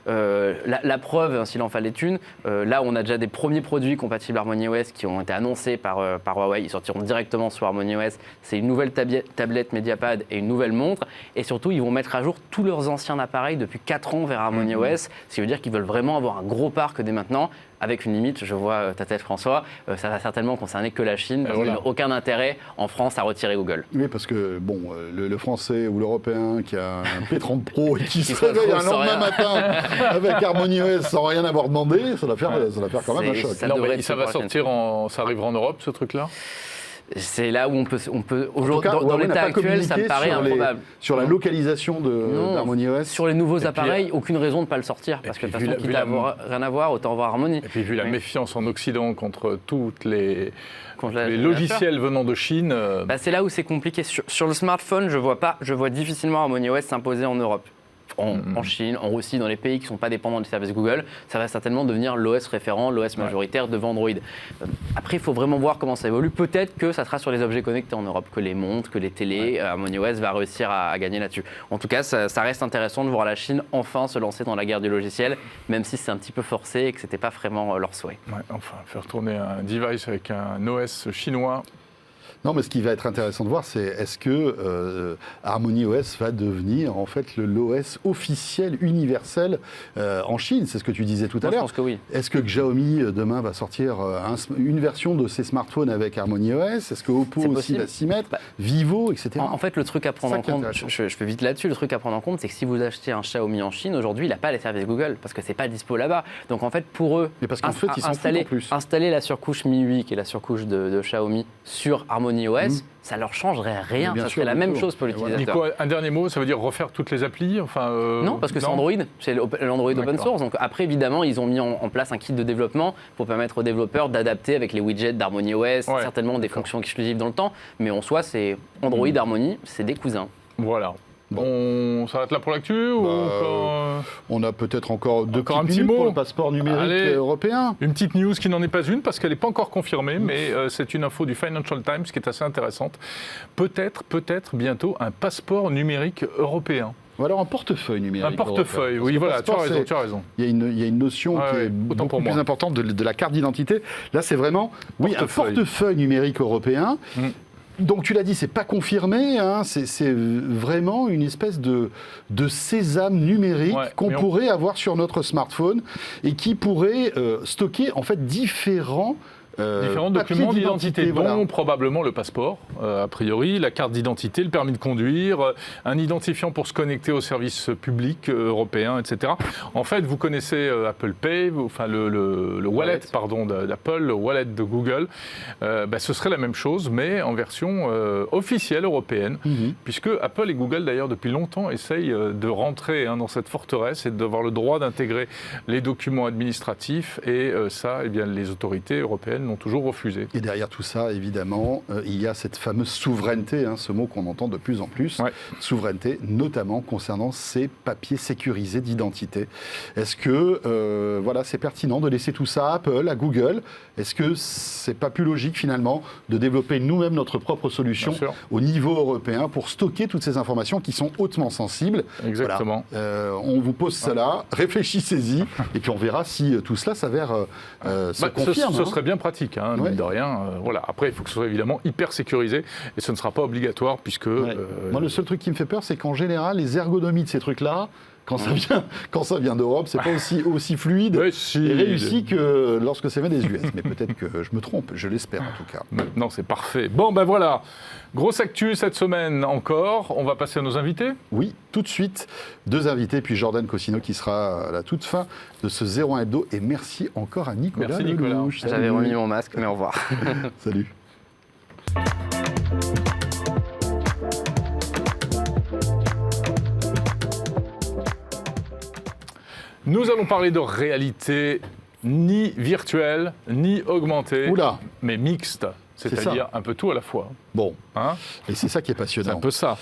C: La preuve, s'il en fallait une, là on a déjà des premiers produits compatibles Harmony OS qui ont été annoncés par Huawei. Ils sortiront directement sur Harmony OS. C'est une nouvelle tablette Mediapad et une nouvelle montre. Et surtout, ils vont mettre à jour tous leurs anciens appareils depuis 4 ans vers Harmony OS. Ce qui veut dire qu'ils veulent vraiment avoir un gros parc dès maintenant. Avec une limite, je vois ta tête François, ça va certainement concerner que la Chine, parce qu'il n'a aucun intérêt en France à retirer Google.
A: Oui, parce que bon, le Français ou l'Européen qui a un P30 Pro et qui se réveille un lendemain matin avec Harmony OS sans rien avoir demandé, ça doit faire quand même un choc.
B: Ça va sortir, ça arrivera en Europe ce truc-là?
C: C'est là où on peut aujourd'hui, dans l'état actuel, ça me paraît improbable.
A: Sur la localisation d'Harmony OS.
C: Sur les nouveaux appareils, aucune raison de ne pas le sortir, parce que de toute façon, quitte à avoir rien à voir, autant avoir Harmony.
B: Et puis vu la méfiance en Occident contre toutes les logiciels venant de Chine.
C: C'est là où c'est compliqué. Sur le smartphone, je vois difficilement Harmony OS s'imposer en Europe. En Chine, en Russie, dans les pays qui ne sont pas dépendants des services Google, ça va certainement devenir l'OS référent, l'OS majoritaire devant Android. Après, il faut vraiment voir comment ça évolue. Peut-être que ça sera sur les objets connectés en Europe, que les montres, que les télés, Harmony OS va réussir à gagner là-dessus. En tout cas, ça reste intéressant de voir la Chine enfin se lancer dans la guerre du logiciel, même si c'est un petit peu forcé et que ce n'était pas vraiment leur souhait.
B: Enfin, faire tourner un device avec un OS chinois.
A: Non, mais ce qui va être intéressant de voir, c'est est-ce que Harmony OS va devenir en fait l'OS officiel universel en Chine. C'est ce que tu disais tout à l'heure.
C: Je pense que oui.
A: Est-ce que Xiaomi demain va sortir une version de ses smartphones avec Harmony OS? Est-ce que Oppo aussi va s'y mettre? Vivo, etc.
C: En fait, le truc à prendre en compte, je fais vite là-dessus, le truc à prendre en compte, c'est que si vous achetez un Xiaomi en Chine, aujourd'hui, il n'a pas les services Google parce que c'est pas dispo là-bas. Donc en fait, pour eux,
A: mais parce qu'en fait, ils s'en foutent en plus.
C: Installer la surcouche MIUI, qui est la surcouche de Xiaomi, sur Harmony d'Harmony OS, ça leur changerait rien.
A: Bien
C: Ça
A: sûr,
C: serait la
A: du
C: même
A: tout.
C: chose pour
A: Et voilà.
C: l'utilisateur.
B: Nico, un dernier mot, ça veut dire refaire toutes les applis
C: Non, parce que c'est Android, c'est l'Android open
B: D'accord.
C: source. Donc après, évidemment, ils ont mis en place un kit de développement pour permettre aux développeurs d'adapter avec les widgets d'Harmony OS, certainement des fonctions exclusives dans le temps. Mais en soi, c'est Android, Harmony, c'est des cousins.
B: Voilà. On s'arrête là pour l'actu ou
A: On a peut-être encore deux
B: Encore un
A: petites
B: petit
A: minutes
B: mot.
A: pour le passeport numérique
B: Allez.
A: européen.
B: Une petite news qui n'en est pas une parce qu'elle n'est pas encore confirmée, mais c'est une info du Financial Times qui est assez intéressante. Peut-être bientôt un passeport numérique européen.
A: Ou alors un portefeuille numérique.
B: Un portefeuille,
A: européen.
B: oui,
A: Parce que
B: voilà,
A: passeport,
B: tu as raison.
A: Il y a une notion qui est
B: autant pour
A: beaucoup plus
B: moi.
A: importante de la carte d'identité. Là, c'est vraiment un portefeuille numérique européen. Donc tu l'as dit, c'est pas confirmé, hein, c'est vraiment une espèce de sésame numérique qu'on pourrait avoir sur notre smartphone et qui pourrait stocker en fait différents
B: documents d'identité,
A: voilà.
B: dont probablement le passeport, a priori, la carte d'identité, le permis de conduire, un identifiant pour se connecter aux services publics européens, etc. En fait, vous connaissez Apple Pay, le wallet d'Apple, le wallet de Google. Ce serait la même chose, mais en version officielle européenne, puisque Apple et Google, d'ailleurs, depuis longtemps, essayent de rentrer dans cette forteresse et d'avoir le droit d'intégrer les documents administratifs, et ça, eh bien, les autorités européennes l'ont toujours refusé.
A: Et derrière tout ça, évidemment, il y a cette fameuse souveraineté, ce mot qu'on entend de plus en plus, souveraineté, notamment concernant ces papiers sécurisés d'identité. Est-ce que c'est pertinent de laisser tout ça à Apple, à Google? Est-ce que c'est pas plus logique finalement de développer nous-mêmes notre propre solution au niveau européen pour stocker toutes ces informations qui sont hautement sensibles?
B: Exactement.
A: Voilà. On vous pose ça là, réfléchissez-y, et puis on verra si tout cela s'avère se confirme.
B: Ce serait bien pratique, mine de rien. Voilà. Après, il faut que ce soit évidemment hyper sécurisé, et ce ne sera pas obligatoire, puisque...
A: Moi, le seul truc qui me fait peur, c'est qu'en général, les ergonomies de ces trucs-là, quand ça vient d'Europe, c'est pas aussi fluide et réussi que lorsque ça vient des US. Mais peut-être que je me trompe, je l'espère en tout cas.
B: Non, c'est parfait. Bon, voilà. Grosse actu cette semaine encore. On va passer à nos invités.
A: Oui, tout de suite. Deux invités, puis Jordan Cossino qui sera à la toute fin de ce 01 Hebdo. Et merci encore à Nicolas.
B: Merci Nicolas.
C: J'avais remis mon masque, mais au revoir.
A: Salut.
B: Nous allons parler de réalité ni virtuelle, ni augmentée, mais mixte. C'est-à-dire un peu tout à la fois.
A: Bon, et c'est ça qui est passionnant.
B: C'est un peu ça.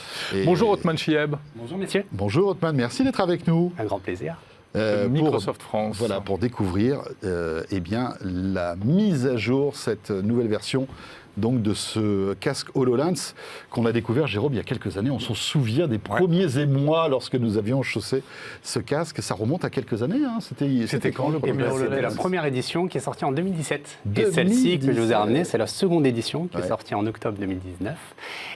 B: Bonjour Othman Chieb.
D: Bonjour messieurs.
A: Bonjour Othman, merci d'être avec nous.
D: Un grand plaisir.
B: Microsoft France.
A: Voilà, pour découvrir la mise à jour, cette nouvelle version donc, de ce casque HoloLens qu'on a découvert, Jérôme, il y a quelques années. On s'en souvient des premiers émois lorsque nous avions chaussé ce casque. Ça remonte à quelques années. C'était quand le premier HoloLens?
D: C'était la première édition qui est sortie en 2017. Et celle-ci que je vous ai ramenée, c'est la seconde édition qui est sortie en octobre 2019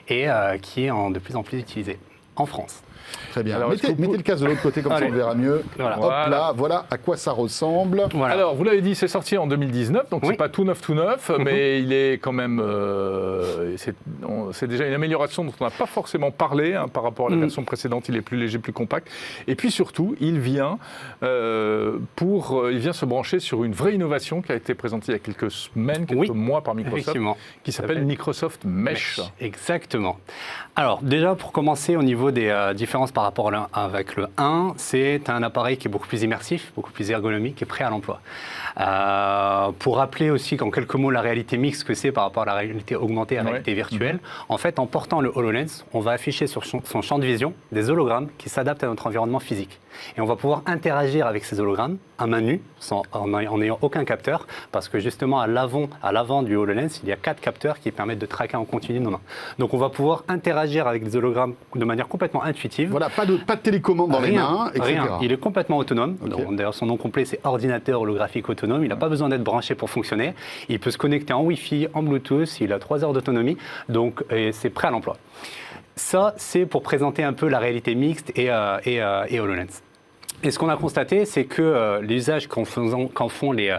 D: et qui est de plus en plus utilisée en France.
A: Très bien. Alors, mettez le casque de l'autre côté, comme ça on le verra mieux. Voilà à quoi ça ressemble.
B: Voilà. Alors, vous l'avez dit, c'est sorti en 2019, donc c'est pas tout neuf, mais il est quand même... c'est déjà une amélioration dont on n'a pas forcément parlé par rapport à la version précédente. Il est plus léger, plus compact. Et puis surtout, il vient se brancher sur une vraie innovation qui a été présentée il y a quelques semaines, quelques mois par Microsoft, qui s'appelle Microsoft Mesh.
D: Exactement. Alors, déjà, pour commencer, au niveau des différences par rapport avec le 1, c'est un appareil qui est beaucoup plus immersif, beaucoup plus ergonomique et prêt à l'emploi. Pour rappeler aussi qu'en quelques mots la réalité mixte que c'est par rapport à la réalité augmentée, à la réalité virtuelle, en fait, en portant le HoloLens, on va afficher sur son champ de vision des hologrammes qui s'adaptent à notre environnement physique. Et on va pouvoir interagir avec ces hologrammes à main nue, en n'ayant aucun capteur, parce que justement à l'avant du HoloLens, il y a 4 capteurs qui permettent de traquer en continu nos mains. Donc on va pouvoir interagir avec des hologrammes de manière complètement intuitive.
A: Voilà, pas de télécommande dans les mains, etc.
D: Rien. Il est complètement autonome. D'ailleurs, son nom complet, c'est ordinateur holographique autonome. Il n'a pas besoin d'être branché pour fonctionner. Il peut se connecter en Wi-Fi, en Bluetooth. Il a 3 heures d'autonomie. Donc, c'est prêt à l'emploi. Ça, c'est pour présenter un peu la réalité mixte et HoloLens. Et ce qu'on a constaté, c'est que l'usage qu'en font les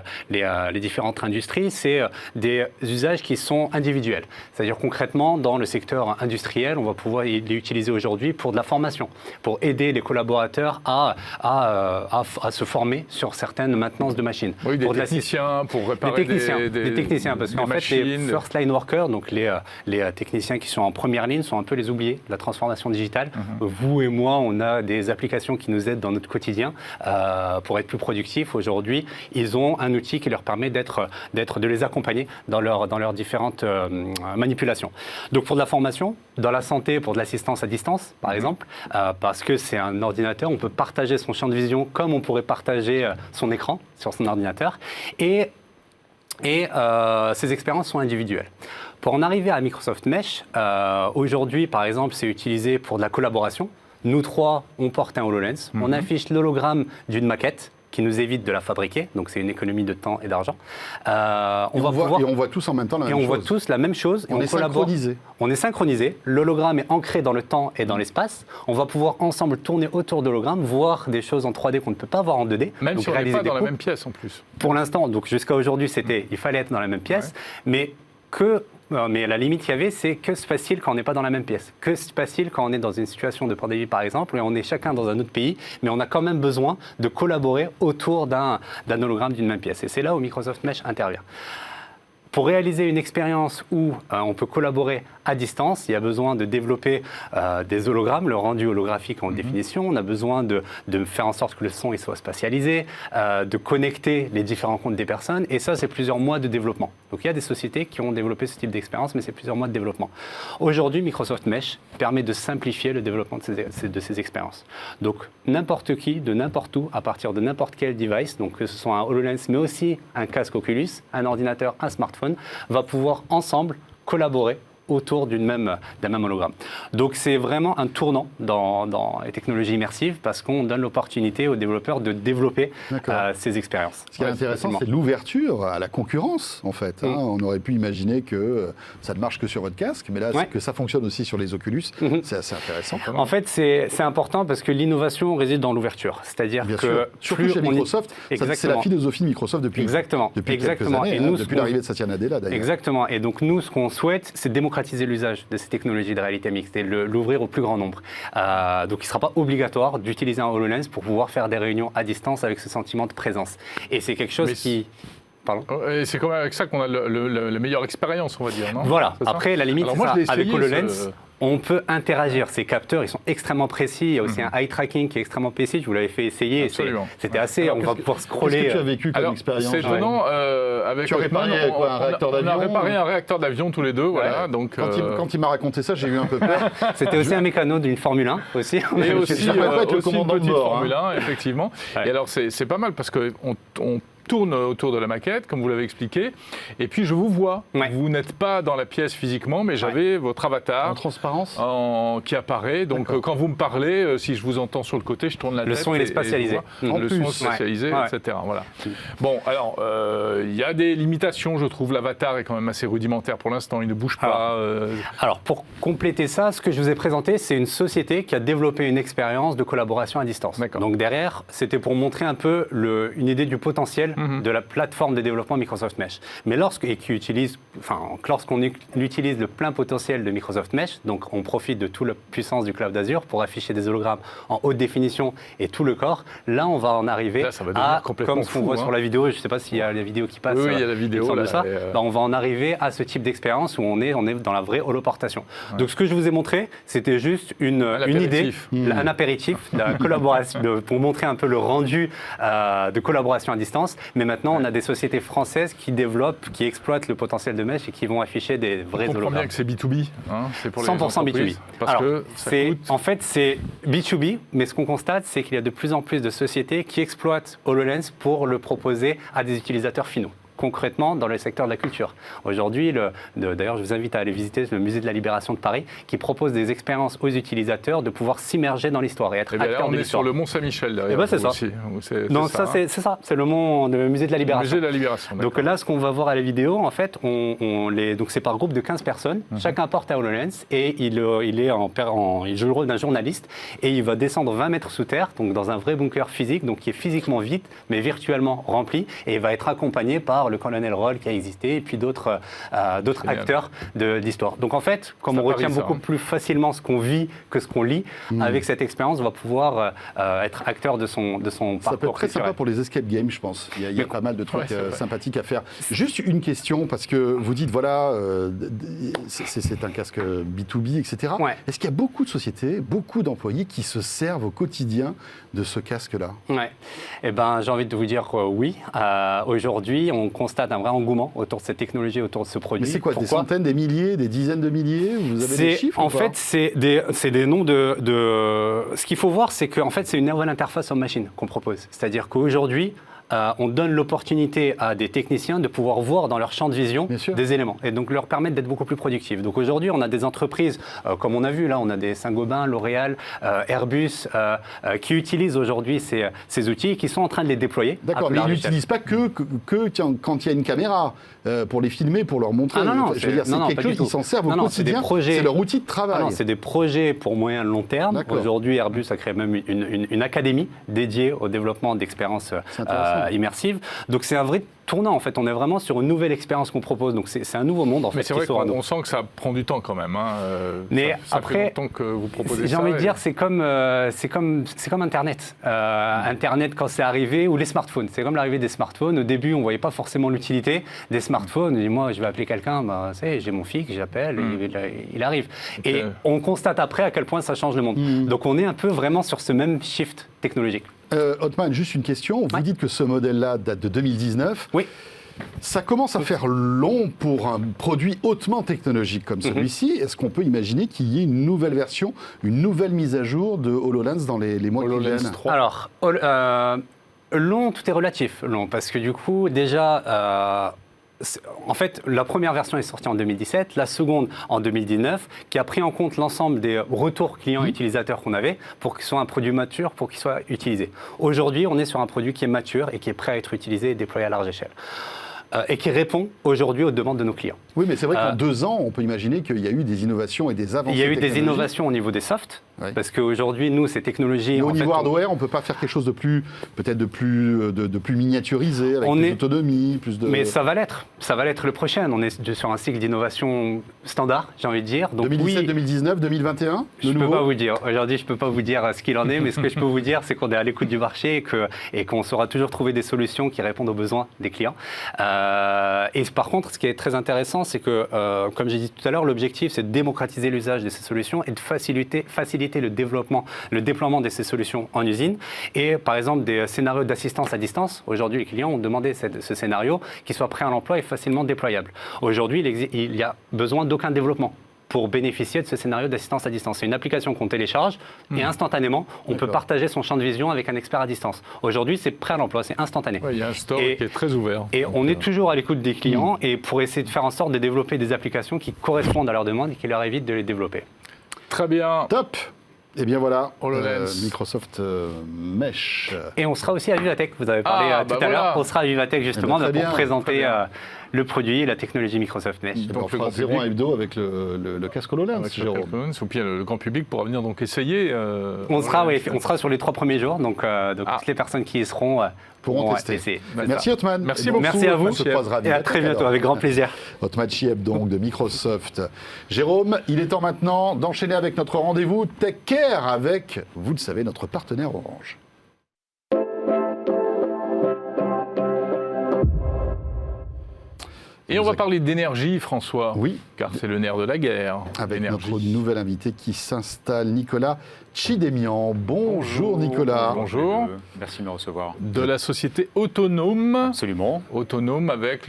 D: différentes industries, c'est des usages qui sont individuels. C'est-à-dire concrètement, dans le secteur industriel, on va pouvoir les utiliser aujourd'hui pour de la formation, pour aider les collaborateurs à se former sur certaines maintenances de machines.
B: Oui, des techniciens pour réparer
D: des techniciens, parce qu'en fait, les first line workers, donc les techniciens qui sont en première ligne, sont un peu les oubliés de la transformation digitale. Vous et moi, on a des applications qui nous aident dans notre quotidien pour être plus productifs. Aujourd'hui, ils ont un outil qui leur permet de les accompagner dans leurs différentes manipulations. Donc pour de la formation, dans la santé, pour de l'assistance à distance, par exemple, parce que c'est un ordinateur, on peut partager son champ de vision comme on pourrait partager son écran sur son ordinateur. Et ces expériences sont individuelles. Pour en arriver à Microsoft Mesh, aujourd'hui, par exemple, c'est utilisé pour de la collaboration. Nous trois, on porte un HoloLens, on affiche l'hologramme d'une maquette qui nous évite de la fabriquer, donc c'est une économie de temps et d'argent.
A: Et on voit tous en même temps la même chose.
D: Et on voit tous la même chose.
A: On est synchronisé.
D: On est synchronisé, l'hologramme est ancré dans le temps et dans l'espace. On va pouvoir ensemble tourner autour de l'hologramme, voir des choses en 3D qu'on ne peut pas voir en 2D.
B: Même si on n'est pas dans la même pièce en plus.
D: Pour l'instant, donc jusqu'à aujourd'hui, il fallait être dans la même pièce, mais la limite qu'il y avait, c'est que se passe-t-il quand on n'est pas dans la même pièce? Que se passe-t-il quand on est dans une situation de pandémie, par exemple, et on est chacun dans un autre pays, mais on a quand même besoin de collaborer autour d'un hologramme d'une même pièce? Et c'est là où Microsoft Mesh intervient. Pour réaliser une expérience où on peut collaborer à distance, il y a besoin de développer des hologrammes, le rendu holographique en définition. On a besoin de faire en sorte que le son il soit spatialisé, de connecter les différents comptes des personnes. Et ça, c'est plusieurs mois de développement. Donc il y a des sociétés qui ont développé ce type d'expérience, mais c'est plusieurs mois de développement. Aujourd'hui, Microsoft Mesh permet de simplifier le développement de ces expériences. Donc n'importe qui, de n'importe où, à partir de n'importe quel device, donc que ce soit un HoloLens, mais aussi un casque Oculus, un ordinateur, un smartphone, va pouvoir ensemble collaborer autour d'un même hologramme. Donc c'est vraiment un tournant dans les technologies immersives parce qu'on donne l'opportunité aux développeurs de développer ces expériences.
A: Ce qui est intéressant, c'est l'ouverture à la concurrence, en fait. On aurait pu imaginer que ça ne marche que sur votre casque, mais là, que ça fonctionne aussi sur les Oculus, c'est assez intéressant.
D: En fait, c'est important parce que l'innovation réside dans l'ouverture. C'est-à-dire que
A: surtout chez Microsoft, c'est la philosophie de Microsoft depuis quelques années, depuis l'arrivée de Satya Nadella, d'ailleurs.
D: Exactement. Et donc nous, ce qu'on souhaite, c'est démocratiser l'usage de ces technologies de réalité mixte et l'ouvrir au plus grand nombre. Donc il ne sera pas obligatoire d'utiliser un HoloLens pour pouvoir faire des réunions à distance avec ce sentiment de présence. Et c'est quelque chose qui... Pardon.
B: Et c'est quand même avec ça qu'on a la meilleure expérience, on va dire, non?
D: Voilà. Après, la limite, c'est ça. Avec HoloLens, on peut interagir. Ces capteurs, ils sont extrêmement précis. Il y a aussi un eye tracking qui est extrêmement précis. Je vous l'avais fait essayer.
B: Absolument.
D: C'était assez... on va pouvoir scroller.
A: Qu'est-ce que tu as vécu comme expérience?
B: C'est étonnant.
A: Tu as réparé un réacteur d'avion?
B: On a réparé un réacteur d'avion tous les deux. Voilà, donc,
A: quand il m'a raconté ça, j'ai eu un peu peur.
D: C'était aussi un mécano d'une Formule 1 aussi.
B: Et aussi
A: le commandant
B: une petite
A: de bord,
B: Formule 1, effectivement. Et alors, c'est pas mal parce qu'on tourne autour de la maquette, comme vous l'avez expliqué, et puis je vous vois. Vous n'êtes pas dans la pièce physiquement, mais j'avais votre avatar
A: en transparence
B: qui apparaît. Donc quand vous me parlez, si je vous entends sur le côté, je tourne la tête.
D: Le son il est spatialisé.
B: Le son est spatialisé, etc. Voilà. Bon, alors il y a des limitations, je trouve. L'avatar est quand même assez rudimentaire pour l'instant. Il ne bouge pas.
D: Alors pour compléter ça, ce que je vous ai présenté, c'est une société qui a développé une expérience de collaboration à distance. Donc derrière, c'était pour montrer un peu une idée du potentiel de la plateforme de développement Microsoft Mesh. Mais lorsqu'on utilise le plein potentiel de Microsoft Mesh, donc on profite de toute la puissance du cloud Azure pour afficher des hologrammes en haute définition et tout le corps, là on va en arriver comme ce qu'on voit sur la vidéo, je ne sais pas s'il y a la vidéo qui passe.
B: Oui, il y a la vidéo.
D: On va en arriver à ce type d'expérience où on est dans la vraie holoportation. Donc ce que je vous ai montré, c'était juste une idée, un apéritif de la collaboration, pour montrer un peu le rendu de collaboration à distance. Mais maintenant, on a des sociétés françaises qui développent, qui exploitent le potentiel de Mesh et qui vont afficher des vrais hologrammes.
B: On comprend bien que c'est B2B. C'est pour les
D: 100% B2B.
B: Parce que
D: en fait, c'est B2B, mais ce qu'on constate, c'est qu'il y a de plus en plus de sociétés qui exploitent HoloLens pour le proposer à des utilisateurs finaux. concrètement dans le secteur de la culture. Aujourd'hui, d'ailleurs, je vous invite à aller visiter le musée de la Libération de Paris, qui propose des expériences aux utilisateurs de pouvoir s'immerger dans l'histoire et être acteur
B: on
D: de
B: est
D: l'histoire.
B: sur le Mont-Saint-Michel derrière.
D: Eh ben, c'est ça.
B: Aussi.
D: Non, ça c'est ça, c'est le musée de la Libération.
B: Le musée de la Libération.
D: Donc là, ce qu'on va voir à la vidéo, en fait, donc c'est par groupe de 15 personnes. Chacun porte un HoloLens et il joue le rôle d'un journaliste et il va descendre 20 mètres sous terre, donc dans un vrai bunker physique, donc qui est physiquement vide, mais virtuellement rempli, et il va être accompagné par le colonel Roll qui a existé et puis d'autres acteurs de l'histoire. Donc en fait, comme on retient beaucoup plus facilement ce qu'on vit que ce qu'on lit, avec cette expérience, on va pouvoir être acteur de son parcours.
A: Ça peut être très sympa pour les escape games, je pense. Il y a pas mal de trucs sympathiques à faire. Juste une question, parce que vous dites, voilà, c'est un casque B2B, etc.
D: Ouais.
A: Est-ce qu'il y a beaucoup de sociétés, beaucoup d'employés qui se servent au quotidien de ce casque-là?
D: Ouais. Eh ben, j'ai envie de vous dire oui. Aujourd'hui, on constate un vrai engouement autour de cette technologie, autour de ce produit.
A: Mais c'est quoi,
D: Pourquoi?
A: des centaines, des milliers, des dizaines de milliers? Vous avez des chiffres
D: En
A: ou pas?
D: fait, c'est des noms de... Ce qu'il faut voir, c'est qu'en fait, c'est une nouvelle interface homme-machine qu'on propose. C'est-à-dire qu'aujourd'hui, on donne l'opportunité à des techniciens de pouvoir voir dans leur champ de vision des éléments et donc leur permettre d'être beaucoup plus productifs. Donc aujourd'hui, on a des entreprises, comme on a vu là, on a des Saint-Gobain, L'Oréal, Airbus, qui utilisent aujourd'hui ces outils et qui sont en train de les déployer.
A: D'accord, mais ils n'utilisent pas que quand il y a une caméra pour les filmer, pour leur montrer. Je veux dire, c'est quelque chose qui s'en servent au quotidien. C'est leur outil de travail.
D: Non, c'est des projets pour moyen et long terme. Aujourd'hui, Airbus a créé même une académie dédiée au développement d'expériences immersive. Donc c'est un vrai tournant en fait. On est vraiment sur une nouvelle expérience qu'on propose. Donc c'est un nouveau monde en fait.
B: Mais c'est vrai qu'on sent que ça prend du temps quand même.
D: Mais
B: ça
D: après,
B: fait longtemps que vous proposez ça.
D: J'ai envie de dire, c'est comme Internet. Internet quand c'est arrivé ou les smartphones. C'est comme l'arrivée des smartphones. Au début, on voyait pas forcément l'utilité des smartphones. Et moi, je vais appeler quelqu'un. J'ai mon fixe, j'appelle, il arrive. Et on constate après à quel point ça change le monde. Donc on est un peu vraiment sur ce même shift technologique.
A: Othman, juste une question. Vous dites que ce modèle-là date de 2019.
D: Oui.
A: Ça commence à faire long pour un produit hautement technologique comme celui-ci. Est-ce qu'on peut imaginer qu'il y ait une nouvelle version, une nouvelle mise à jour de HoloLens dans les mois qui viennent?
B: 3.
D: Alors, long, tout est relatif. Long, parce que du coup, déjà... en fait, la première version est sortie en 2017, la seconde en 2019, qui a pris en compte l'ensemble des retours clients et utilisateurs qu'on avait pour qu'il soit un produit mature, pour qu'il soit utilisé. Aujourd'hui, on est sur un produit qui est mature et qui est prêt à être utilisé et déployé à large échelle. Et qui répond aujourd'hui aux demandes de nos clients.
A: Oui, mais c'est vrai qu'en 2 ans, on peut imaginer qu'il y a eu des innovations et des avancées.
D: Il y a eu des innovations au niveau des softs, parce qu'aujourd'hui, nous, ces technologies...
A: Et au niveau hardware, on ne peut pas faire quelque chose de plus, peut-être de plus miniaturisé, avec plus d'autonomie, plus de...
D: Mais ça va l'être le prochain. On est sur un cycle d'innovation standard, j'ai envie de dire. Donc,
A: 2017, 2019, 2021
D: Je ne peux pas vous dire. Aujourd'hui, je ne peux pas vous dire ce qu'il en est, mais ce que je peux vous dire, c'est qu'on est à l'écoute du marché et qu'on saura toujours trouver des solutions qui répondent aux besoins des clients. Et par contre, ce qui est très intéressant, c'est que, comme j'ai dit tout à l'heure, l'objectif, c'est de démocratiser l'usage de ces solutions et de faciliter le déploiement de ces solutions en usine. Et par exemple, des scénarios d'assistance à distance. Aujourd'hui, les clients ont demandé ce scénario qui soit prêt à l'emploi et facilement déployable. Aujourd'hui, il n'y a besoin d'aucun développement pour bénéficier de ce scénario d'assistance à distance. C'est une application qu'on télécharge et instantanément, on peut partager son champ de vision avec un expert à distance. Aujourd'hui, c'est prêt à l'emploi, c'est instantané.
B: Il y a un store qui est très ouvert.
D: Et on est toujours à l'écoute des clients et pour essayer de faire en sorte de développer des applications qui correspondent à leurs demandes et qui leur évitent de les développer.
B: Très bien.
A: Top. Et bien voilà,
B: HoloLens.
A: Microsoft Mesh.
D: Et on sera aussi à Vivatech, vous avez parlé tout à l'heure. On sera à Vivatech justement pour présenter le produit et la technologie Microsoft Mesh.
A: Donc on fera 01 Hebdo avec le casque HoloLens, Jérôme.
B: Et puis le grand public pourra venir donc essayer.
D: On sera sur les 3 premiers jours, donc toutes les personnes qui y seront
A: pourront tester. Merci Othman.
B: Merci beaucoup.
D: Merci à vous.
A: On se croisera
D: et à très bientôt, avec grand plaisir.
A: Othman Chieb donc de Microsoft. Jérôme, il est temps maintenant d'enchaîner avec notre rendez-vous Tech Care avec, vous le savez, notre partenaire Orange.
B: Et on va parler d'énergie, François.
A: Oui.
B: Car c'est le nerf de la guerre.
A: Avec notre nouvel invité qui s'installe, Nicolas Chidemian. Bonjour Nicolas.
B: Bonjour.
E: Merci de me recevoir.
B: De la société Autonome.
E: Absolument.
B: Autonome avec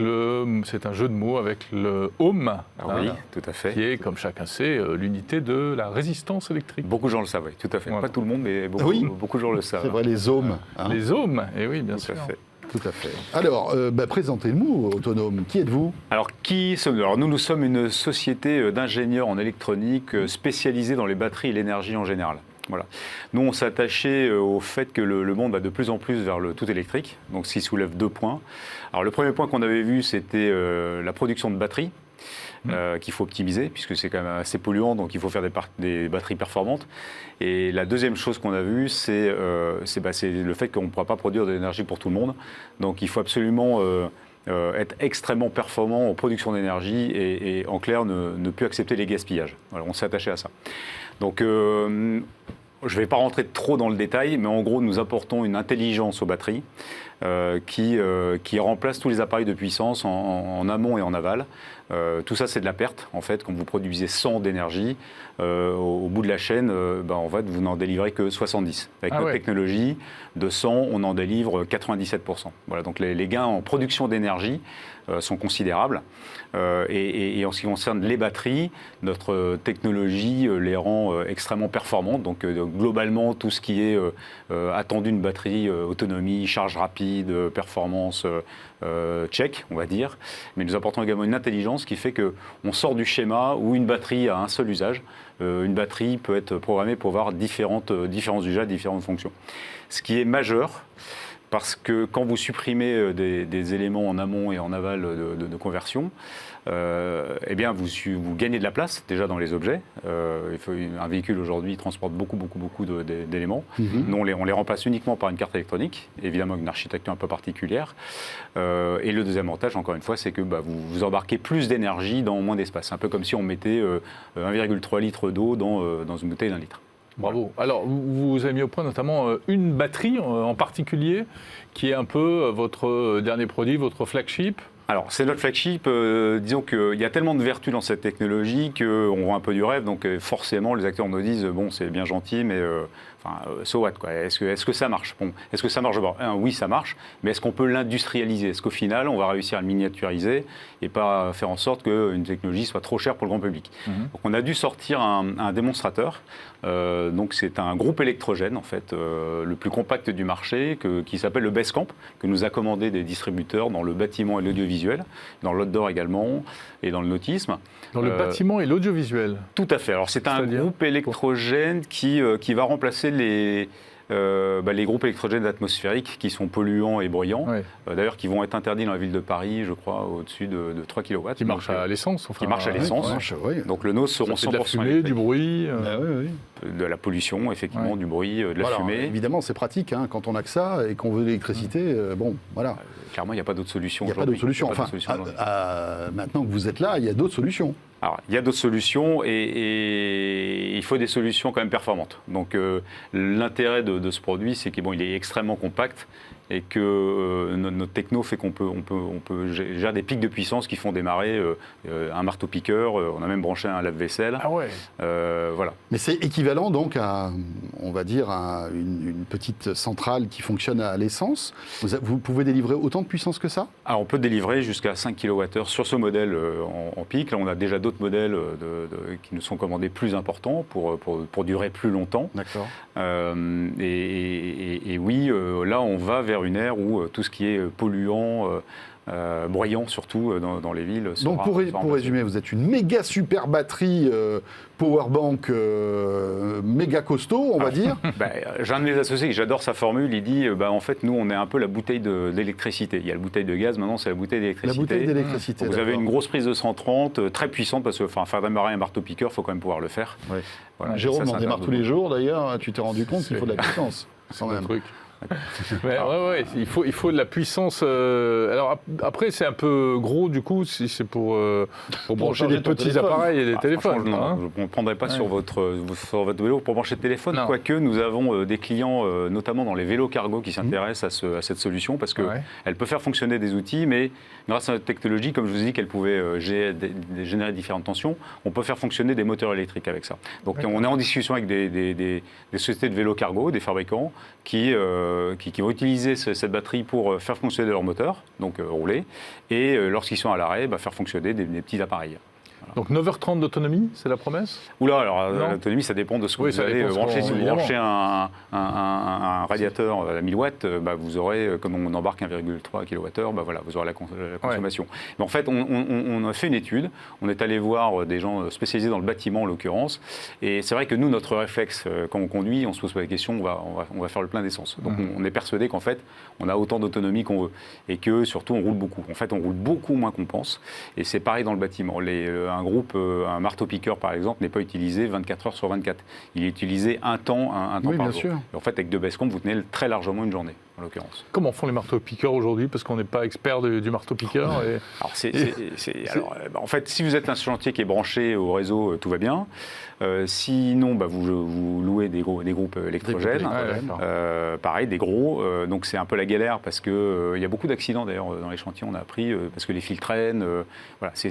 B: c'est un jeu de mots avec le Home.
E: Oui, tout à fait.
B: Qui est, comme chacun sait, l'unité de la résistance électrique.
E: Beaucoup de gens le savent, oui, tout à fait.
B: Voilà.
E: Pas tout le monde, mais beaucoup de gens le savent.
A: C'est vrai, les ohms.
B: Les ohms, et oui, bien sûr.
E: Tout à fait.
A: Tout à fait. Alors, présentez-nous, Autonome. Qui êtes-vous?
E: Alors, nous sommes une société d'ingénieurs en électronique spécialisée dans les batteries et l'énergie en général. Voilà. Nous, on s'est attaché au fait que le monde va de plus en plus vers le tout électrique, donc ce qui soulève 2 points. Alors, le premier point qu'on avait vu, c'était la production de batteries. Qu'il faut optimiser, puisque c'est quand même assez polluant, donc il faut faire des batteries performantes. Et la deuxième chose qu'on a vue, c'est le fait qu'on ne pourra pas produire de l'énergie pour tout le monde. Donc il faut absolument être extrêmement performant en production d'énergie et en clair, ne plus accepter les gaspillages. Voilà, on s'est attaché à ça. Donc je ne vais pas rentrer trop dans le détail, mais en gros, nous apportons une intelligence aux batteries qui remplace tous les appareils de puissance en amont et en aval. Tout ça, c'est de la perte, en fait. Quand vous produisez 100 d'énergie, au bout de la chaîne, en fait, vous n'en délivrez que 70. Avec notre technologie, de 100, on en délivre 97%. Voilà, donc les gains en production d'énergie sont considérables. Et en ce qui concerne les batteries, notre technologie les rend extrêmement performantes. Donc globalement, tout ce qui est attendu d'une batterie, autonomie, charge rapide, performance, check, on va dire. Mais nous apportons également une intelligence qui fait qu'on sort du schéma où une batterie a un seul usage. Une batterie peut être programmée pour avoir différents usages, différentes fonctions. Ce qui est majeur, parce que quand vous supprimez des éléments en amont et en aval de conversion, eh bien vous gagnez de la place déjà dans les objets. Un véhicule aujourd'hui transporte beaucoup d'éléments. Nous, on les remplace uniquement par une carte électronique, évidemment avec une architecture un peu particulière. Et le deuxième avantage, encore une fois, c'est que vous embarquez plus d'énergie dans moins d'espace. Un peu comme si on mettait 1,3 litre d'eau dans une bouteille d'1 litre.
B: Bravo. Alors, vous avez mis au point notamment une batterie en particulier, qui est un peu votre dernier produit, votre flagship.
E: Alors, c'est notre flagship. Disons qu'il y a tellement de vertus dans cette technologie qu'on voit un peu du rêve. Donc, forcément, les acteurs nous disent, bon, c'est bien gentil, mais so what, quoi. Est-ce que ça marche? Bon, est-ce que ça marche? Oui, ça marche, mais est-ce qu'on peut l'industrialiser? Est-ce qu'au final, on va réussir à le miniaturiser et pas faire en sorte qu'une technologie soit trop chère pour le grand public? Donc, on a dû sortir un démonstrateur. Donc, c'est un groupe électrogène, en fait, le plus compact du marché, qui s'appelle le Basecamp, que nous a commandé des distributeurs dans le bâtiment et l'audiovisuel, dans l'outdoor également, et dans le nautisme.
B: Dans le bâtiment et l'audiovisuel?
E: Tout à fait. Alors, c'est un groupe électrogène qui va remplacer les groupes électrogènes atmosphériques qui sont polluants et bruyants, d'ailleurs qui vont être interdits dans la ville de Paris, je crois, au-dessus de 3 kW.
B: Qui marchent à l'essence.
E: Qui marchent à l'essence. Donc le nôtre seront 100%
B: de la fumée,
E: électriques.
B: du bruit.
E: De la pollution, effectivement, du bruit, de la fumée.
A: Évidemment, c'est pratique, hein, quand on n'a que ça et qu'on veut de l'électricité, voilà.
E: Clairement, il n'y a pas d'autre solution.
A: Il n'y a pas d'autre solution. Enfin, maintenant que vous êtes là, il y a d'autres solutions.
E: Alors, il y a d'autres solutions et il faut des solutions quand même performantes. Donc, l'intérêt de ce produit, c'est qu'il est extrêmement compact et que notre techno fait qu'on peut gérer des pics de puissance qui font démarrer un marteau-piqueur. On a même branché un lave-vaisselle.
B: Ah ouais.
E: Voilà.
A: Mais c'est équivalent donc à, on va dire, à une petite centrale qui fonctionne à l'essence. Vous pouvez délivrer autant de puissance que ça?
E: Alors, on peut délivrer jusqu'à 5 kWh sur ce modèle en pic. Là, on a déjà d'autres modèles qui nous sont commandés plus importants pour durer plus longtemps.
A: D'accord.
E: Et oui, là, on va vers une ère où tout ce qui est polluant, bruyant surtout dans les villes.
A: Donc pour résumer, vous êtes une méga super batterie powerbank méga costaud, on va dire.
E: J'ai un de mes associés, j'adore sa formule, il dit en fait nous on est un peu la bouteille d'électricité. Il y a la bouteille de gaz, maintenant c'est la bouteille d'électricité.
A: La bouteille d'électricité.
E: Vous avez une grosse prise de 130, très puissante, parce que faire démarrer un marteau-piqueur, il faut quand même pouvoir le faire.
A: Ouais.
E: Voilà,
A: Jérôme,
E: ça,
A: on démarre tous les jours d'ailleurs, tu t'es rendu compte qu'il faut de la puissance. Quand même.
B: Truc. Il faut de la puissance. Alors après, c'est un peu gros du coup, si c'est pour brancher des petits appareils et des téléphones.
E: Je ne prendrai pas sur votre vélo pour brancher le téléphone, quoique nous avons des clients, notamment dans les vélos cargo, qui s'intéressent à cette solution, parce qu'elle peut faire fonctionner des outils, mais grâce à notre technologie, comme je vous ai dit qu'elle pouvait générer différentes tensions, on peut faire fonctionner des moteurs électriques avec ça. Donc on est en discussion avec des sociétés de vélos cargo, des fabricants, qui vont utiliser cette batterie pour faire fonctionner leur moteur, donc rouler, et lorsqu'ils sont à l'arrêt, faire fonctionner des petits appareils.
B: Donc 9h30 d'autonomie, c'est la promesse?
E: Oula, alors
B: Non.
E: l'autonomie, ça dépend de ce que
B: Oui,
E: vous
B: ça
E: allez
B: dépend de ce
E: brancher.
B: qu'on-
E: Si vous
B: évidemment.
E: branchez un radiateur à 1000 watts, vous aurez, comme on embarque 1,3 kWh, voilà, vous aurez la consommation. Mais en fait, on a fait une étude, on est allé voir des gens spécialisés dans le bâtiment en l'occurrence, et c'est vrai que nous, notre réflexe, quand on conduit, on se pose pas la question, on va faire le plein d'essence. Donc on est persuadé qu'en fait, on a autant d'autonomie qu'on veut, et que surtout, on roule beaucoup. En fait, on roule beaucoup moins qu'on pense, et c'est pareil dans le bâtiment. Un marteau-piqueur, par exemple, n'est pas utilisé 24 heures sur 24. Il est utilisé un temps
A: Oui,
E: par
A: bien
E: jour.
A: sûr.
E: Et en fait, avec 2 Basecamp, vous tenez très largement une journée, en l'occurrence.
B: Comment font les marteaux-piqueurs aujourd'hui? Parce qu'on n'est pas expert du marteau-piqueur. Et...
E: Alors, en fait, si vous êtes un chantier qui est branché au réseau, tout va bien. Sinon, vous louez des groupes électrogènes.
B: Ouais, d'accord.
E: Pareil, des gros. Donc c'est un peu la galère parce que il y a beaucoup d'accidents d'ailleurs dans les chantiers. On a appris parce que les fils traînent. Voilà, c'est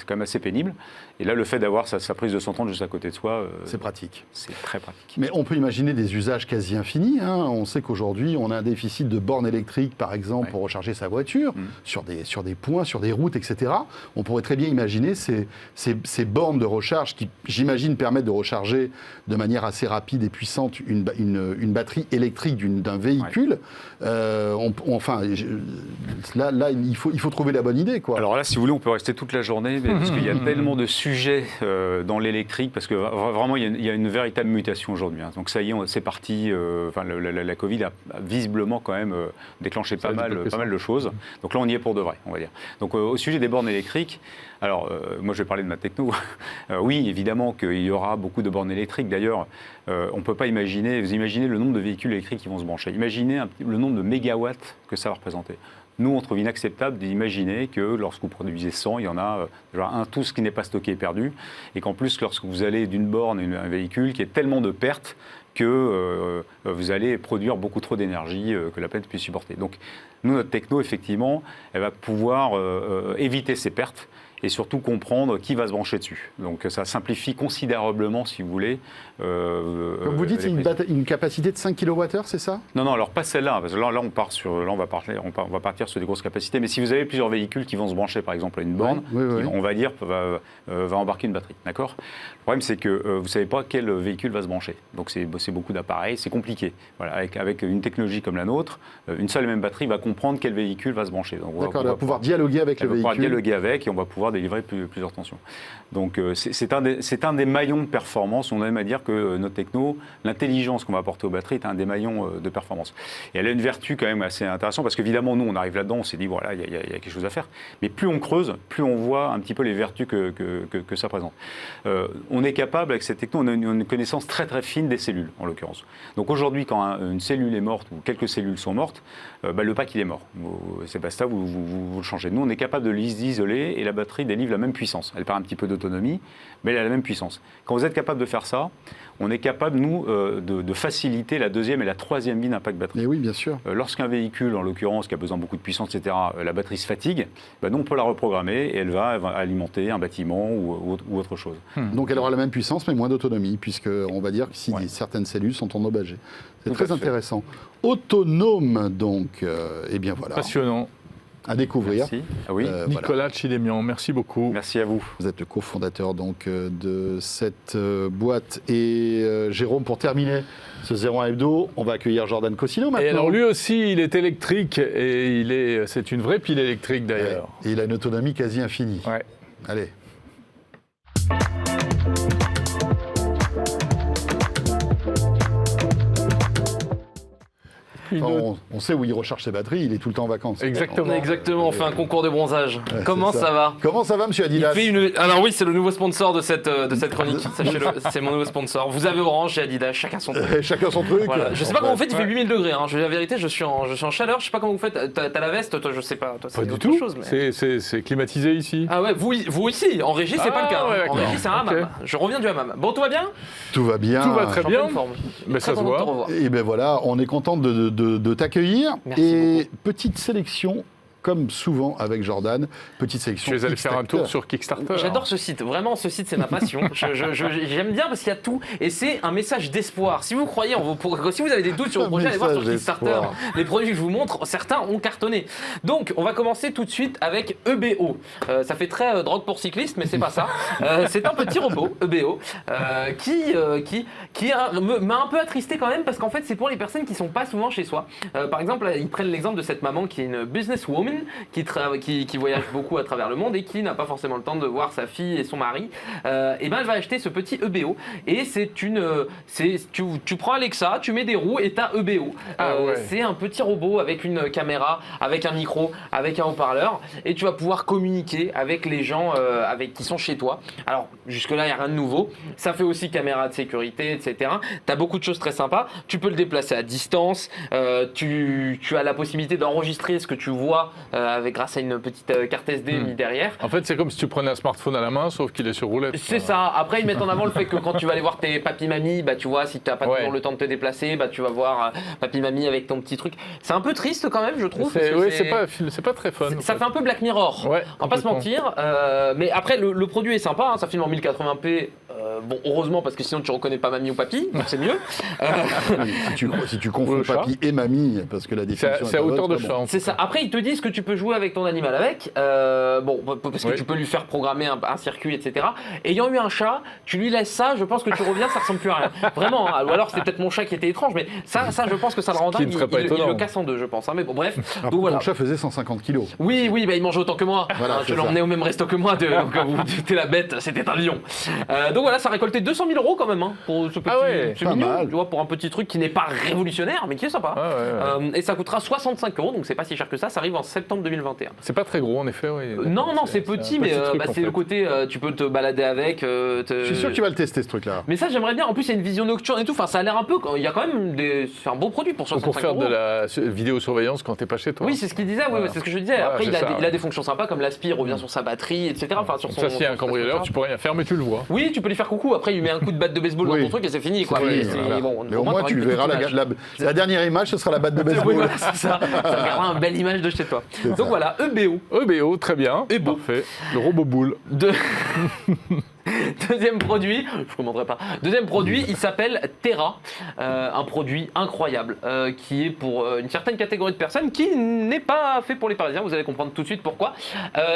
E: quand même assez pénible. Et là, le fait d'avoir sa prise de 130 juste à côté de soi,
A: C'est pratique.
E: c'est très pratique.
A: Mais on peut imaginer des usages quasi infinis. On sait qu'aujourd'hui, on a un déficit de bornes électriques, par exemple, pour recharger sa voiture, sur des points, sur des routes, etc. On pourrait très bien imaginer ces bornes de recharge qui, j'imagine, permettent de recharger de manière assez rapide et puissante une batterie électrique d'un véhicule. Là, il faut trouver la bonne idée, quoi.
E: Alors là, si vous voulez, on peut rester toute la journée, parce qu'il y a tellement de sujets dans l'électrique, parce que vraiment, il y a une véritable mutation aujourd'hui. Donc ça y est, c'est parti. La Covid a visiblement quand même déclenché pas mal de choses. Donc là, on y est pour de vrai, on va dire. Donc au sujet des bornes électriques, alors moi, je vais parler de ma techno. Oui, évidemment qu'il y aura beaucoup de bornes électriques. D'ailleurs, on ne peut pas imaginer, vous imaginez le nombre de véhicules électriques qui vont se brancher. Imaginez le nombre de mégawatts que ça va représenter. Nous, on trouve inacceptable d'imaginer que lorsque vous produisez 100, il y en a tout ce qui n'est pas stocké est perdu, et qu'en plus, lorsque vous allez d'une borne à un véhicule, qu'il y ait tellement de pertes que vous allez produire beaucoup trop d'énergie que la planète puisse supporter. Donc, nous, notre techno, effectivement, elle va pouvoir éviter ces pertes et surtout comprendre qui va se brancher dessus. Donc ça simplifie considérablement, si vous voulez.
A: Comme vous dites, c'est une capacité de 5 kWh, c'est ça?
E: Non, alors pas celle-là, parce que là on va partir sur des grosses capacités. Mais si vous avez plusieurs véhicules qui vont se brancher, par exemple, à une borne,
A: Oui.
E: qui, on va dire, va embarquer une batterie, d'accord? Le problème, c'est que vous ne savez pas quel véhicule va se brancher. Donc c'est beaucoup d'appareils, c'est compliqué. Voilà, avec une technologie comme la nôtre, une seule et même batterie va comprendre quel véhicule va se brancher.
A: D'accord, elle va pouvoir dialoguer avec le véhicule.
E: Elle va pouvoir dialoguer avec, et on va pouvoir délivrer plusieurs tensions. Donc c'est un des maillons de performance. On aime à dire que notre techno, l'intelligence qu'on va apporter aux batteries est un des maillons de performance. Et elle a une vertu quand même assez intéressante, parce qu'évidemment, nous, on arrive là-dedans, on s'est dit, voilà, il y a quelque chose à faire. Mais plus on creuse, plus on voit un petit peu les vertus que ça présente. On est capable, avec cette techno, on a une connaissance très très fine des cellules, en l'occurrence. Donc aujourd'hui, quand une cellule est morte, ou quelques cellules sont mortes, le pack, il est mort. C'est basta, vous le changez. Nous, on est capable de l'isoler, et la batterie délivre la même puissance. Elle perd un petit peu d'autonomie, mais elle a la même puissance. Quand vous êtes capable de faire ça, on est capable, nous, de faciliter la deuxième et la troisième vie d'un pack batterie.
A: Mais oui, bien sûr.
E: Lorsqu'un véhicule, en l'occurrence, qui a besoin de beaucoup de puissance, etc., la batterie se fatigue, nous, on peut la reprogrammer et elle va alimenter un bâtiment ou autre chose.
A: Donc elle aura la même puissance, mais moins d'autonomie, puisqu'on va dire que si certaines cellules sont endommagées. C'est
E: Tout
A: très
E: à fait.
A: intéressant. Autonome, donc, eh bien voilà,
B: Passionnant.
A: à découvrir.
E: Merci. Ah oui.
A: Voilà.
B: Nicolas Chidemian, merci beaucoup.
E: Merci à vous.
A: Vous êtes le cofondateur donc de cette boîte. Et Jérôme, pour terminer ce 01 Hebdo, on va accueillir Jordan Cossino maintenant.
B: Et alors lui aussi, il est électrique et c'est une vraie pile électrique d'ailleurs.
A: Et il a une autonomie quasi infinie.
B: Ouais.
A: Allez. Enfin, on sait où il recharge ses batteries, il est tout le temps en vacances.
B: Exactement.
F: Exactement, on fait un concours de bronzage.
A: Ouais,
F: Comment
A: c'est
F: ça va?
A: Comment ça va, monsieur Adidas?
F: Alors oui, c'est le nouveau sponsor de cette chronique, sachez-le, c'est mon nouveau sponsor. Vous avez Orange et Adidas, chacun son truc.
A: Chacun son truc.
F: Voilà. Je sais pas comment vous faites, il fait 8000 degrés, hein. Je dis la vérité, je suis en chaleur, je sais pas comment vous faites. T'as la veste, toi je sais pas, toi c'est
B: Pas du
F: autre
B: tout.
F: chose. Mais...
B: C'est climatisé ici.
F: Ah ouais, vous ici, en régie c'est pas le cas.
B: ouais,
F: Hein. En
B: d'accord.
F: régie c'est un hammam.
B: Ok.
F: Je reviens du hammam. Bon, tout va bien?
A: Tout va bien.
B: Tout va très
F: Je suis en
B: bien.
F: pleine forme.
B: Mais ça
F: Très
B: se
F: content de te
B: voit.
F: revoir.
A: Et bien voilà, on est content de t'accueillir.
F: Merci
A: Et petite sélection comme souvent avec Jordan, petite sélection.
B: Tu es allé faire un tour
A: X-Factor.
B: sur Kickstarter.
F: J'adore ce site, vraiment ce site c'est ma passion. J'aime bien parce qu'il y a tout et c'est un message d'espoir. Si vous croyez si vous avez des doutes sur vos
A: Un
F: projets, allez voir sur
A: message
F: Kickstarter.
A: d'espoir.
F: Les produits que je vous montre, certains ont cartonné. Donc on va commencer tout de suite avec EBO. Ça fait très drogue pour cycliste, mais c'est pas ça. C'est un petit robot EBO qui m'a un peu attristé quand même parce qu'en fait c'est pour les personnes qui sont pas souvent chez soi. Par exemple, ils prennent l'exemple de cette maman qui est une businesswoman qui voyage beaucoup à travers le monde et qui n'a pas forcément le temps de voir sa fille et son mari. Et ben elle va acheter ce petit EBO et tu prends Alexa, tu mets des roues et t'as EBO. C'est un petit robot avec une caméra, avec un micro, avec un haut-parleur et tu vas pouvoir communiquer avec les gens qui sont chez toi. Alors jusque là il n'y a rien de nouveau. Ça fait aussi caméra de sécurité, etc. Tu as beaucoup de choses très sympas. Tu peux le déplacer à distance. Tu as la possibilité d'enregistrer ce que tu vois grâce à une petite carte SD mise derrière.
B: En fait, c'est comme si tu prenais un smartphone à la main, sauf qu'il est sur roulette.
F: C'est ça. Après, ils mettent en avant le fait que quand tu vas aller voir tes papy-mamie, bah, tu vois, si tu n'as pas toujours le temps de te déplacer, bah, tu vas voir papy-mamie avec ton petit truc. C'est un peu triste quand même, je trouve.
B: C'est pas très fun.
F: Ça fait un peu Black Mirror.
B: Ouais,
F: on va pas se mentir. Mais après, le produit est sympa. Hein, ça filme en 1080p. Bon, heureusement, parce que sinon tu reconnais pas mamie ou papy, donc c'est mieux.
A: Si tu confonds
B: Le chat.
A: papy et mamie, parce que la définition
B: C'est à
A: pas
B: hauteur de
A: bonne,
B: chat.
F: C'est ça. Après, ils te disent que tu peux jouer avec ton animal avec. Parce que tu peux lui faire programmer un circuit, etc. Ayant eu un chat, tu lui laisses ça, je pense que tu reviens, ça ressemble plus à rien. Vraiment. Hein. Ou alors c'était peut-être mon chat qui était étrange, mais ça je pense que ça le rend dingue. Il le casse en deux, je pense. Hein. Mais bon, bref.
A: Alors,
F: Donc voilà.
A: Ton chat faisait 150 kilos.
F: Oui, bah, il mange autant que moi.
A: Voilà,
F: Je
A: c'est
F: l'emmenais au même resto que moi. Donc vous t'es la bête, c'était un lion. Donc voilà, ça a récolté 200 000 € quand même hein, pour ce petit. C'est
A: pas
F: mignon,
A: mal.
F: tu vois, pour un petit truc qui n'est pas révolutionnaire, mais qui est sympa. Et ça coûtera 65 €, donc c'est pas si cher que ça. Ça arrive en septembre 2021.
B: C'est pas très gros en effet. Oui.
F: Non, c'est petit, mais c'est le côté. Tu peux te balader avec.
A: Je suis sûr que tu vas le tester ce truc-là.
F: Mais ça, j'aimerais bien. En plus, il y a une vision nocturne et tout. Enfin, ça a l'air un peu. Il y a quand même c'est un bon produit pour 65 €.
B: Pour faire de la vidéosurveillance quand t'es pas chez toi.
F: Oui, c'est ce qu'il disait. Oui, c'est ce que je disais.
B: Voilà,
F: Après,
B: c'est
F: il a des fonctions sympas comme l'aspi revient sur sa batterie, etc. Enfin, sur son.
B: Ça, s'il y a un cambrioleur, tu peux rien faire, mais tu le vois.
F: Oui, tu peux lui faire coucou. Après, il lui met un coup de batte de baseball dans ton truc et c'est fini. Quoi.
A: Oui,
F: Mais,
A: voilà.
F: bon,
A: Mais au moins, tu verras la dernière image, ce sera la batte de baseball.
F: Oui, voilà, c'est ça. Ça regardera une belle image de chez toi. Donc voilà, EBO.
B: EBO, très bien.
F: Et beau.
B: Parfait. Le robot boule.
F: Deuxième produit, je ne commanderai pas. Deuxième produit, il s'appelle Terra, un produit incroyable qui est pour une certaine catégorie de personnes qui n'est pas fait pour les Parisiens. Vous allez comprendre tout de suite pourquoi.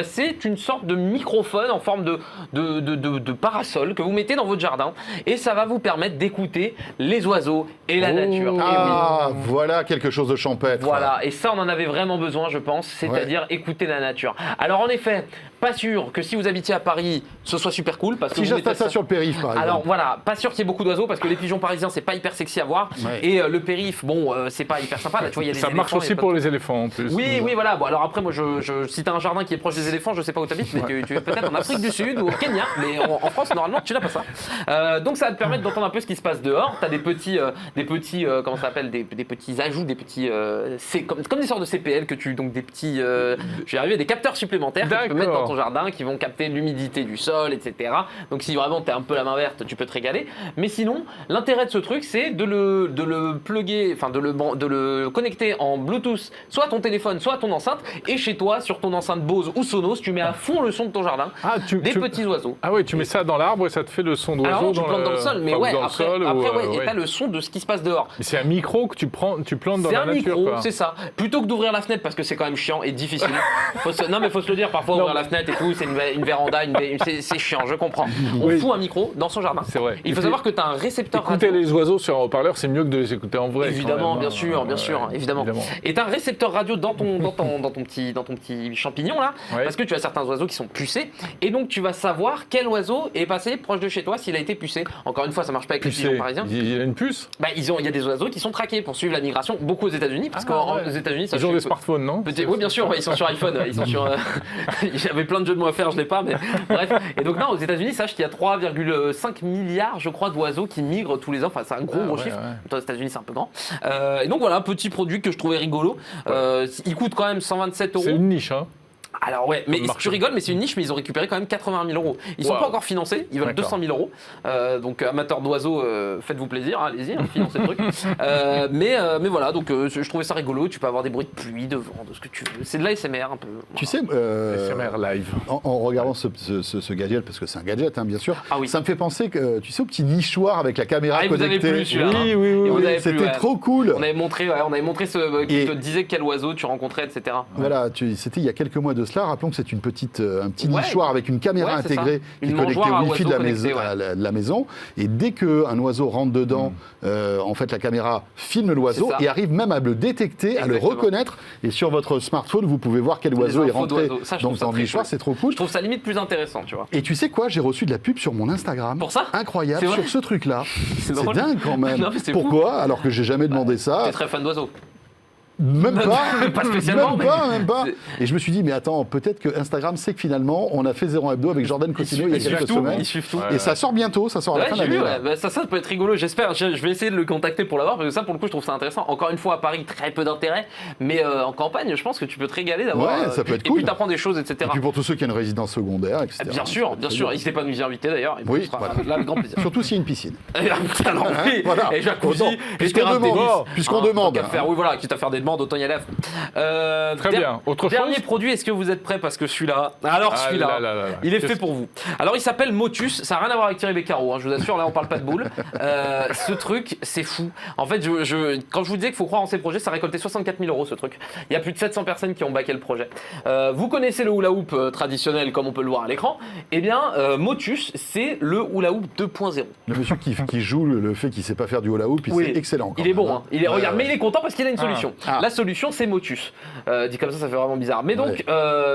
F: C'est une sorte de microphone en forme de parasol que vous mettez dans votre jardin et ça va vous permettre d'écouter les oiseaux et la nature. Et
A: Ah, voilà quelque chose de champêtre.
F: voilà, et ça on en avait vraiment besoin je pense, c'est-à-dire écouter la nature. Alors en effet, pas sûr que si vous habitiez à Paris, ce soit super cool parce que
A: Si
F: vous
A: j'installe
F: mettez
A: ça sur le périph', par exemple.
F: alors voilà, pas sûr qu'il y ait beaucoup d'oiseaux parce que les pigeons parisiens c'est pas hyper sexy à voir et le périph', bon c'est pas hyper sympa là, tu vois, il y a des
B: Ça marche
F: éléphants,
B: aussi pour les éléphants en plus.
F: Oui, voilà. Bon, alors après, moi, si t'as un jardin qui est proche des éléphants, je sais pas où t'habites, mais tu es peut-être en Afrique du Sud ou au Kenya, mais en France, normalement, tu n'as pas ça. Donc, ça va te permettre d'entendre un peu ce qui se passe dehors. T'as des petits, comment ça s'appelle, des petits ajouts, des petits, comme des sortes de CPL donc des petits, je vais arriver, des capteurs supplémentaires que tu peux mettre dans ton jardin qui vont capter l'humidité du sol, etc. Donc, si vraiment t'es un peu la main verte, tu peux te régaler. Mais sinon, l'intérêt de ce truc, c'est de le plugger, enfin de le connecter en Bluetooth, soit à ton téléphone, soit à ton enceinte, et chez toi, sur ton enceinte Bose ou Sonos, tu mets à fond le son de ton jardin, des petits oiseaux.
B: Ah oui, tu mets ça dans l'arbre et ça te fait le son d'oiseau.
F: Alors non, tu plantes dans le sol, mais ouais, après, et t'as le son de ce qui se passe dehors.
B: Mais c'est un micro que tu plantes dans la nature.
F: C'est un micro, c'est ça. Plutôt que d'ouvrir la fenêtre, parce que c'est quand même chiant et difficile. Non, mais faut se le dire, parfois ouvrir la fenêtre et tout, c'est une véranda, c'est chiant, je comprends. On fout un micro dans son jardin.
B: C'est vrai.
F: Il faut savoir que t'as un récepteur
B: radio. Écouter les oiseaux sur un haut-parleur, c'est mieux que de les écouter en vrai.
F: Évidemment, bien sûr, évidemment. Et t'as un récepteur radio dans ton petit champignon là, parce que tu as certains oiseaux qui sont pucés, et donc tu vas savoir quel oiseau est passé proche de chez toi s'il a été pucé. Encore une fois, ça marche pas avec les pigeons parisiens.
B: Il a une puce.
F: Il y a des oiseaux qui sont traqués pour suivre la migration, beaucoup aux États-Unis, parce qu'aux États-Unis,
B: ils ont des smartphones, non?
F: Oui, bien sûr, ils sont sur iPhone, ils sont sur. J'avais plein de jeux de mots à faire, je l'ai pas, mais bref. Et donc non, aux États-Unis, sache qu'il y a 3,5 milliards, je crois, d'oiseaux qui migrent tous les ans. Enfin, c'est un gros chiffre. Aux États-Unis, c'est un peu grand. Et donc voilà, un petit produit que je trouvais rigolo. Il coûte quand même 127 €.
B: C'est une niche, hein.
F: Alors ouais, mais
B: Comme marché.
F: tu rigoles, mais c'est une niche, mais ils ont récupéré quand même 80 000 euros. Ils sont
B: Wow.
F: pas encore financés, ils veulent
B: D'accord.
F: 200 000 euros. Donc amateurs d'oiseaux, faites-vous plaisir, allez-y, financez le truc. Mais voilà, donc je trouvais ça rigolo. Tu peux avoir des bruits de pluie, de vent, de ce que tu veux. C'est de l'ASMR un peu.
A: Tu sais,
B: SMR live.
A: en regardant ce gadget, parce que c'est un gadget, hein, bien sûr,
F: Ah oui.
A: ça me fait penser que, tu sais, au petit nichoir avec la caméra
F: Ah, et vous avez
A: connectée.
F: plus celui-là. hein.
B: Oui, oui, oui.
F: Et vous avez plus,
A: C'était
F: ouais.
A: trop cool.
F: On avait montré ce qui
A: Et-
F: te disait quel oiseau tu rencontrais, etc.
A: Voilà, c'était il y a quelques mois de cela. Rappelons que c'est un petit
F: Ouais.
A: nichoir avec une caméra
F: Ouais, c'est
A: intégrée
F: ça.
A: qui est
F: Une
A: connectée
F: mangeoire à
A: au Wi-Fi de la,
F: oiseaux
A: maison,
F: connectée, ouais.
A: à la maison. Et dès qu'un oiseau rentre dedans, en fait, la caméra filme l'oiseau
F: C'est ça.
A: et arrive même à le détecter, à le
F: Exactement.
A: reconnaître. Et sur votre smartphone, vous pouvez voir quel
F: Les
A: oiseau est
F: infos
A: rentré
F: d'oiseaux. Ça, je
A: dans
F: trouve ça
A: le
F: très
A: nichoir.
F: cool.
A: C'est trop cool.
F: Je trouve ça limite plus intéressant, tu vois.
A: Et tu sais quoi, j'ai reçu de la pub sur mon Instagram.
F: Pour ça
A: Incroyable,
F: C'est vrai
A: sur ce truc-là.
F: C'est
A: C'est
F: drôle.
A: dingue quand même.
F: Non, mais c'est fou.
A: Pourquoi alors que j'ai jamais demandé ça.
F: T'es très fan d'oiseaux.
A: Même pas.
F: Pas spécialement,
A: Même pas.
F: c'est-
A: Et je me suis dit, mais attends, peut-être que Instagram sait que finalement, on a fait 01 Hebdo avec Jordan Cosino il y a
F: Ils suivent
A: quelques
F: tout,
A: semaines.
F: ils suivent tout.
A: Et ça sort bientôt, ça sort à la
F: Ouais,
A: fin de
F: j'ai vu,
A: l'année.
F: ouais.
A: là.
F: Bah, ça peut être rigolo, j'espère. Je vais essayer de le contacter pour l'avoir, parce que ça, pour le coup, je trouve ça intéressant. Encore une fois, à Paris, très peu d'intérêt, mais en campagne, je pense que tu peux te régaler d'avoir.
A: Ouais, ça peut être
F: Et
A: cool.
F: puis, t'apprends des choses, etc.
A: Et puis pour tous ceux qui ont une résidence secondaire, etc.
F: Bien sûr, bien sûr. N'hésitez pas à nous y inviter d'ailleurs. Et puis,
A: Oui,
F: ce sera
A: voilà.
F: là avec grand plaisir.
A: Surtout s'il y a une piscine.
F: Alors, oui,
A: Voilà.
F: et jacuzzi,
A: Autant,
F: et
A: puisqu'on
F: terrain de
A: demande,
F: tennis.
A: puisqu'on
F: Hein,
A: demande.
F: tant qu'à faire, oui, voilà, quitte à faire des demandes, autant y aller à fond.
B: Très bien. Autre
F: Dernier
B: chose
F: produit, est-ce que vous êtes prêts? Parce que celui-là. Alors,
B: Ah
F: celui-là,
B: là là là là.
F: il est
B: Qu'est-ce-
F: fait pour vous. Alors, il s'appelle Motus. Ça n'a rien à voir avec Thierry Beccaro, hein, je vous assure. Là, on parle pas de boule. Ce truc, c'est fou. En fait, quand je vous disais qu'il faut croire en ces projets, ça a récolté 64 000 euros ce truc. Il y a plus de 700 personnes qui ont backé le projet. Vous connaissez le hula hoop traditionnel, comme on peut le voir à l'écran. Eh bien, Motus, c'est le hula hoop 2.0.
A: Le monsieur qui joue le fait qu'il sait pas faire du hula hoop,
F: Oui.
A: c'est excellent. quand
F: Il est
A: même,
F: bon, hein. Il est, regarde, mais il est content parce qu'il a une solution.
A: Ah.
F: La solution, c'est Motus. Dit comme ça fait vraiment bizarre. Mais donc,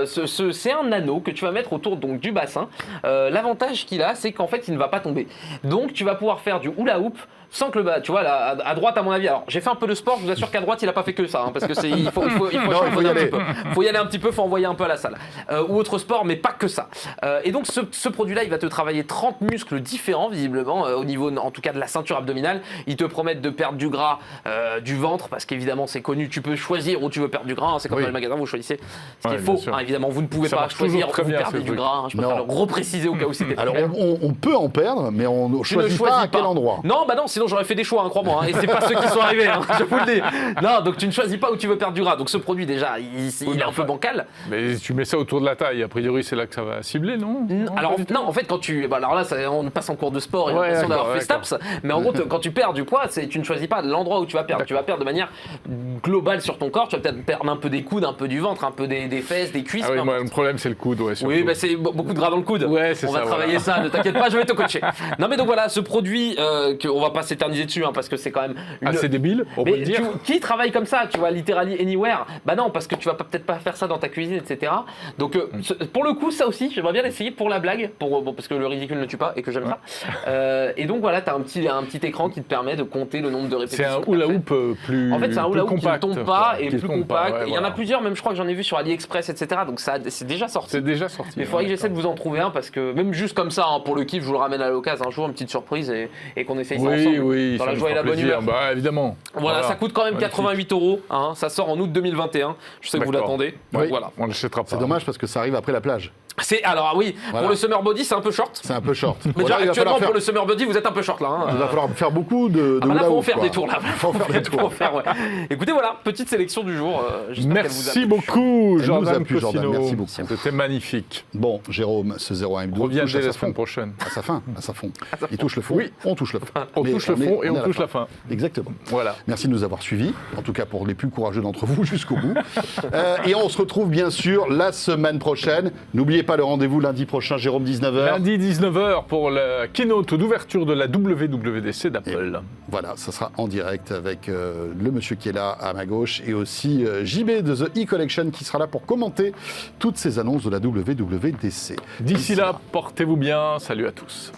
F: c'est un anneau que tu vas mettre autour donc, du bassin. L'avantage qu'il a, c'est qu'en fait, il ne va pas tomber. Donc, tu vas pouvoir faire du hula hoop sans que le bas, tu vois, là, à droite, à mon avis. Alors, j'ai fait un peu de sport, je vous assure qu'à droite, il a pas fait que ça, hein, parce que il faut
A: Non, il faut
F: échelonner
A: y
F: un
A: aller.
F: petit peu. Faut y aller un petit peu, faut envoyer un peu à la salle. Ou autre sport, mais pas que ça. Et donc, ce produit-là, il va te travailler 30 muscles différents, visiblement, au niveau, en tout cas, de la ceinture abdominale. Ils te promettent de perdre du gras, du ventre, parce qu'évidemment, c'est connu, tu peux choisir où tu veux perdre du gras. Hein, c'est comme
A: Oui.
F: dans les magasins, vous choisissez. Ce qui
B: Ouais,
F: est faux,
B: bien sûr.
F: hein, évidemment, vous ne pouvez
B: Ça
F: pas
B: marche toujours
F: choisir où
B: très
F: vous
B: bien,
F: perdez
B: ce
F: du
B: truc.
F: gras. Hein, je préfère
A: Non.
F: le repréciser au cas où c'était
A: Alors
F: clair.
A: on peut en perdre, mais on ne
F: Tu ne
A: choisit pas
F: choisis
A: à quel endroit.
F: Non, bah non, sinon j'aurais fait des choix, hein, crois-moi. Hein, et c'est pas ceux qui sont arrivés, hein, je vous le dis. Non, donc tu ne choisis pas où tu veux perdre du gras. Donc ce produit, déjà, il est un peu bancal.
B: Mais tu mets ça autour de la taille, a priori c'est là que ça va cibler, non
F: Alors non, en fait, quand tu, bah, alors là, on passe en cours de sport et
B: Ouais,
F: l'impression d'avoir
B: d'accord,
F: fait Staps, mais en gros, quand tu perds du poids, tu ne choisis pas l'endroit où tu vas perdre. Tu vas perdre de manière globale sur ton corps. Tu vas peut-être perdre un peu des coudes, un peu du ventre, un peu des fesses, des cuisses.
B: Ah oui,
F: peu
B: moi,
F: importe.
B: le problème c'est le coude, ouais. surtout.
F: Oui, bah c'est beaucoup de gras dans le coude.
B: Ouais, c'est
F: on
B: ça,
F: va
B: voilà.
F: travailler ça, ne t'inquiète pas, je vais te coacher. Non, mais donc voilà, ce produit, on va pas s'éterniser dessus, hein, parce que c'est quand même une.
B: Ah, c'est débile, on peut
F: Mais
B: le dire.
F: qui travaille comme ça, tu vois, literally anywhere? Bah non, parce que tu vas peut-être pas faire ça dans ta cuisine, etc. Donc pour le coup, ça aussi, j'aimerais bien l'essayer pour la blague, parce que le ridicule ne tue pas et que j'aime ça. Et donc voilà, t'as un petit écran qui te permet de compter le nombre de
B: C'est
F: répétitions.
B: un
F: que t'as
B: hula
F: fait.
B: hoop plus
F: En fait, c'est un
B: plus
F: hula hoop qui ne
B: compact,
F: tombe pas
B: quoi,
F: et
B: qui
F: plus
B: tombe pas,
F: compact.
B: ouais,
F: Il y en a
B: voilà.
F: plusieurs, même je crois que j'en ai vu sur AliExpress, etc. Donc c'est déjà sorti.
B: C'est déjà sorti.
F: Mais il faudrait que j'essaie de vous en trouver un parce que même juste comme ça, hein, pour le kiff, je vous le ramène à l'occasion un jour, une petite surprise et qu'on essaye ça
B: Oui,
F: ensemble.
B: oui,
F: dans
B: ça
F: la
B: nous
F: joie et
B: fera
F: la bonne
B: plaisir.
F: humeur.
B: Bah évidemment.
F: Voilà, ça coûte quand même
B: Magnifique.
F: 88 €. Hein, ça sort en août 2021. Je sais que vous
B: D'accord.
F: l'attendez. Donc
A: Oui.
F: voilà.
B: On ne l'achètera pas.
A: C'est dommage parce que ça arrive après la plage.
F: Alors oui,
A: Voilà.
F: pour le summer body, c'est un peu short.
A: C'est un peu short.
F: Mais
A: Bon,
F: déjà,
A: là, il va
F: actuellement,
A: falloir faire-
F: pour le summer body, vous êtes un peu short là. Hein.
A: il va falloir faire beaucoup de
F: Ah bah là,
A: hula
F: faut en
A: hoop,
F: faire
A: quoi.
F: des tours là.
A: Faut en faire des tours.
F: Faut en faire, ouais. Écoutez, voilà, petite sélection du jour. J'espère qu'elle vous a
B: Merci
F: plu.
B: beaucoup,
A: Elle
B: Jordan
A: nous a plu, Jordan,
B: Cosino.
A: merci beaucoup.
B: C'était magnifique.
A: Bon, Jérôme, ce 01 Hebdo
B: Reviens
A: touche à
B: dès la
A: sa
B: semaine
A: fin.
B: prochaine.
A: À sa fin, à sa fond. Il touche le fond,
B: Oui.
A: on touche le fond.
B: On
A: Mais
B: touche le
A: est-
B: fond et
A: est
B: on
A: à
B: touche la fin.
A: Exactement.
B: Voilà.
A: Merci de nous avoir suivis, en tout cas pour les plus courageux d'entre vous jusqu'au bout. Et on se retrouve bien sûr la semaine prochaine. N'oubliez pas le rendez-vous lundi prochain, Jérôme, 19h.
B: Lundi 19h pour la keynote d'ouverture de la WWDC d'Apple.
A: Voilà, ça sera en direct avec le monsieur qui est là à ma gauche et aussi JB de The E-Collection qui sera là pour commenter toutes ces annonces de la WWDC.
B: D'ici là, portez-vous bien. Salut à tous.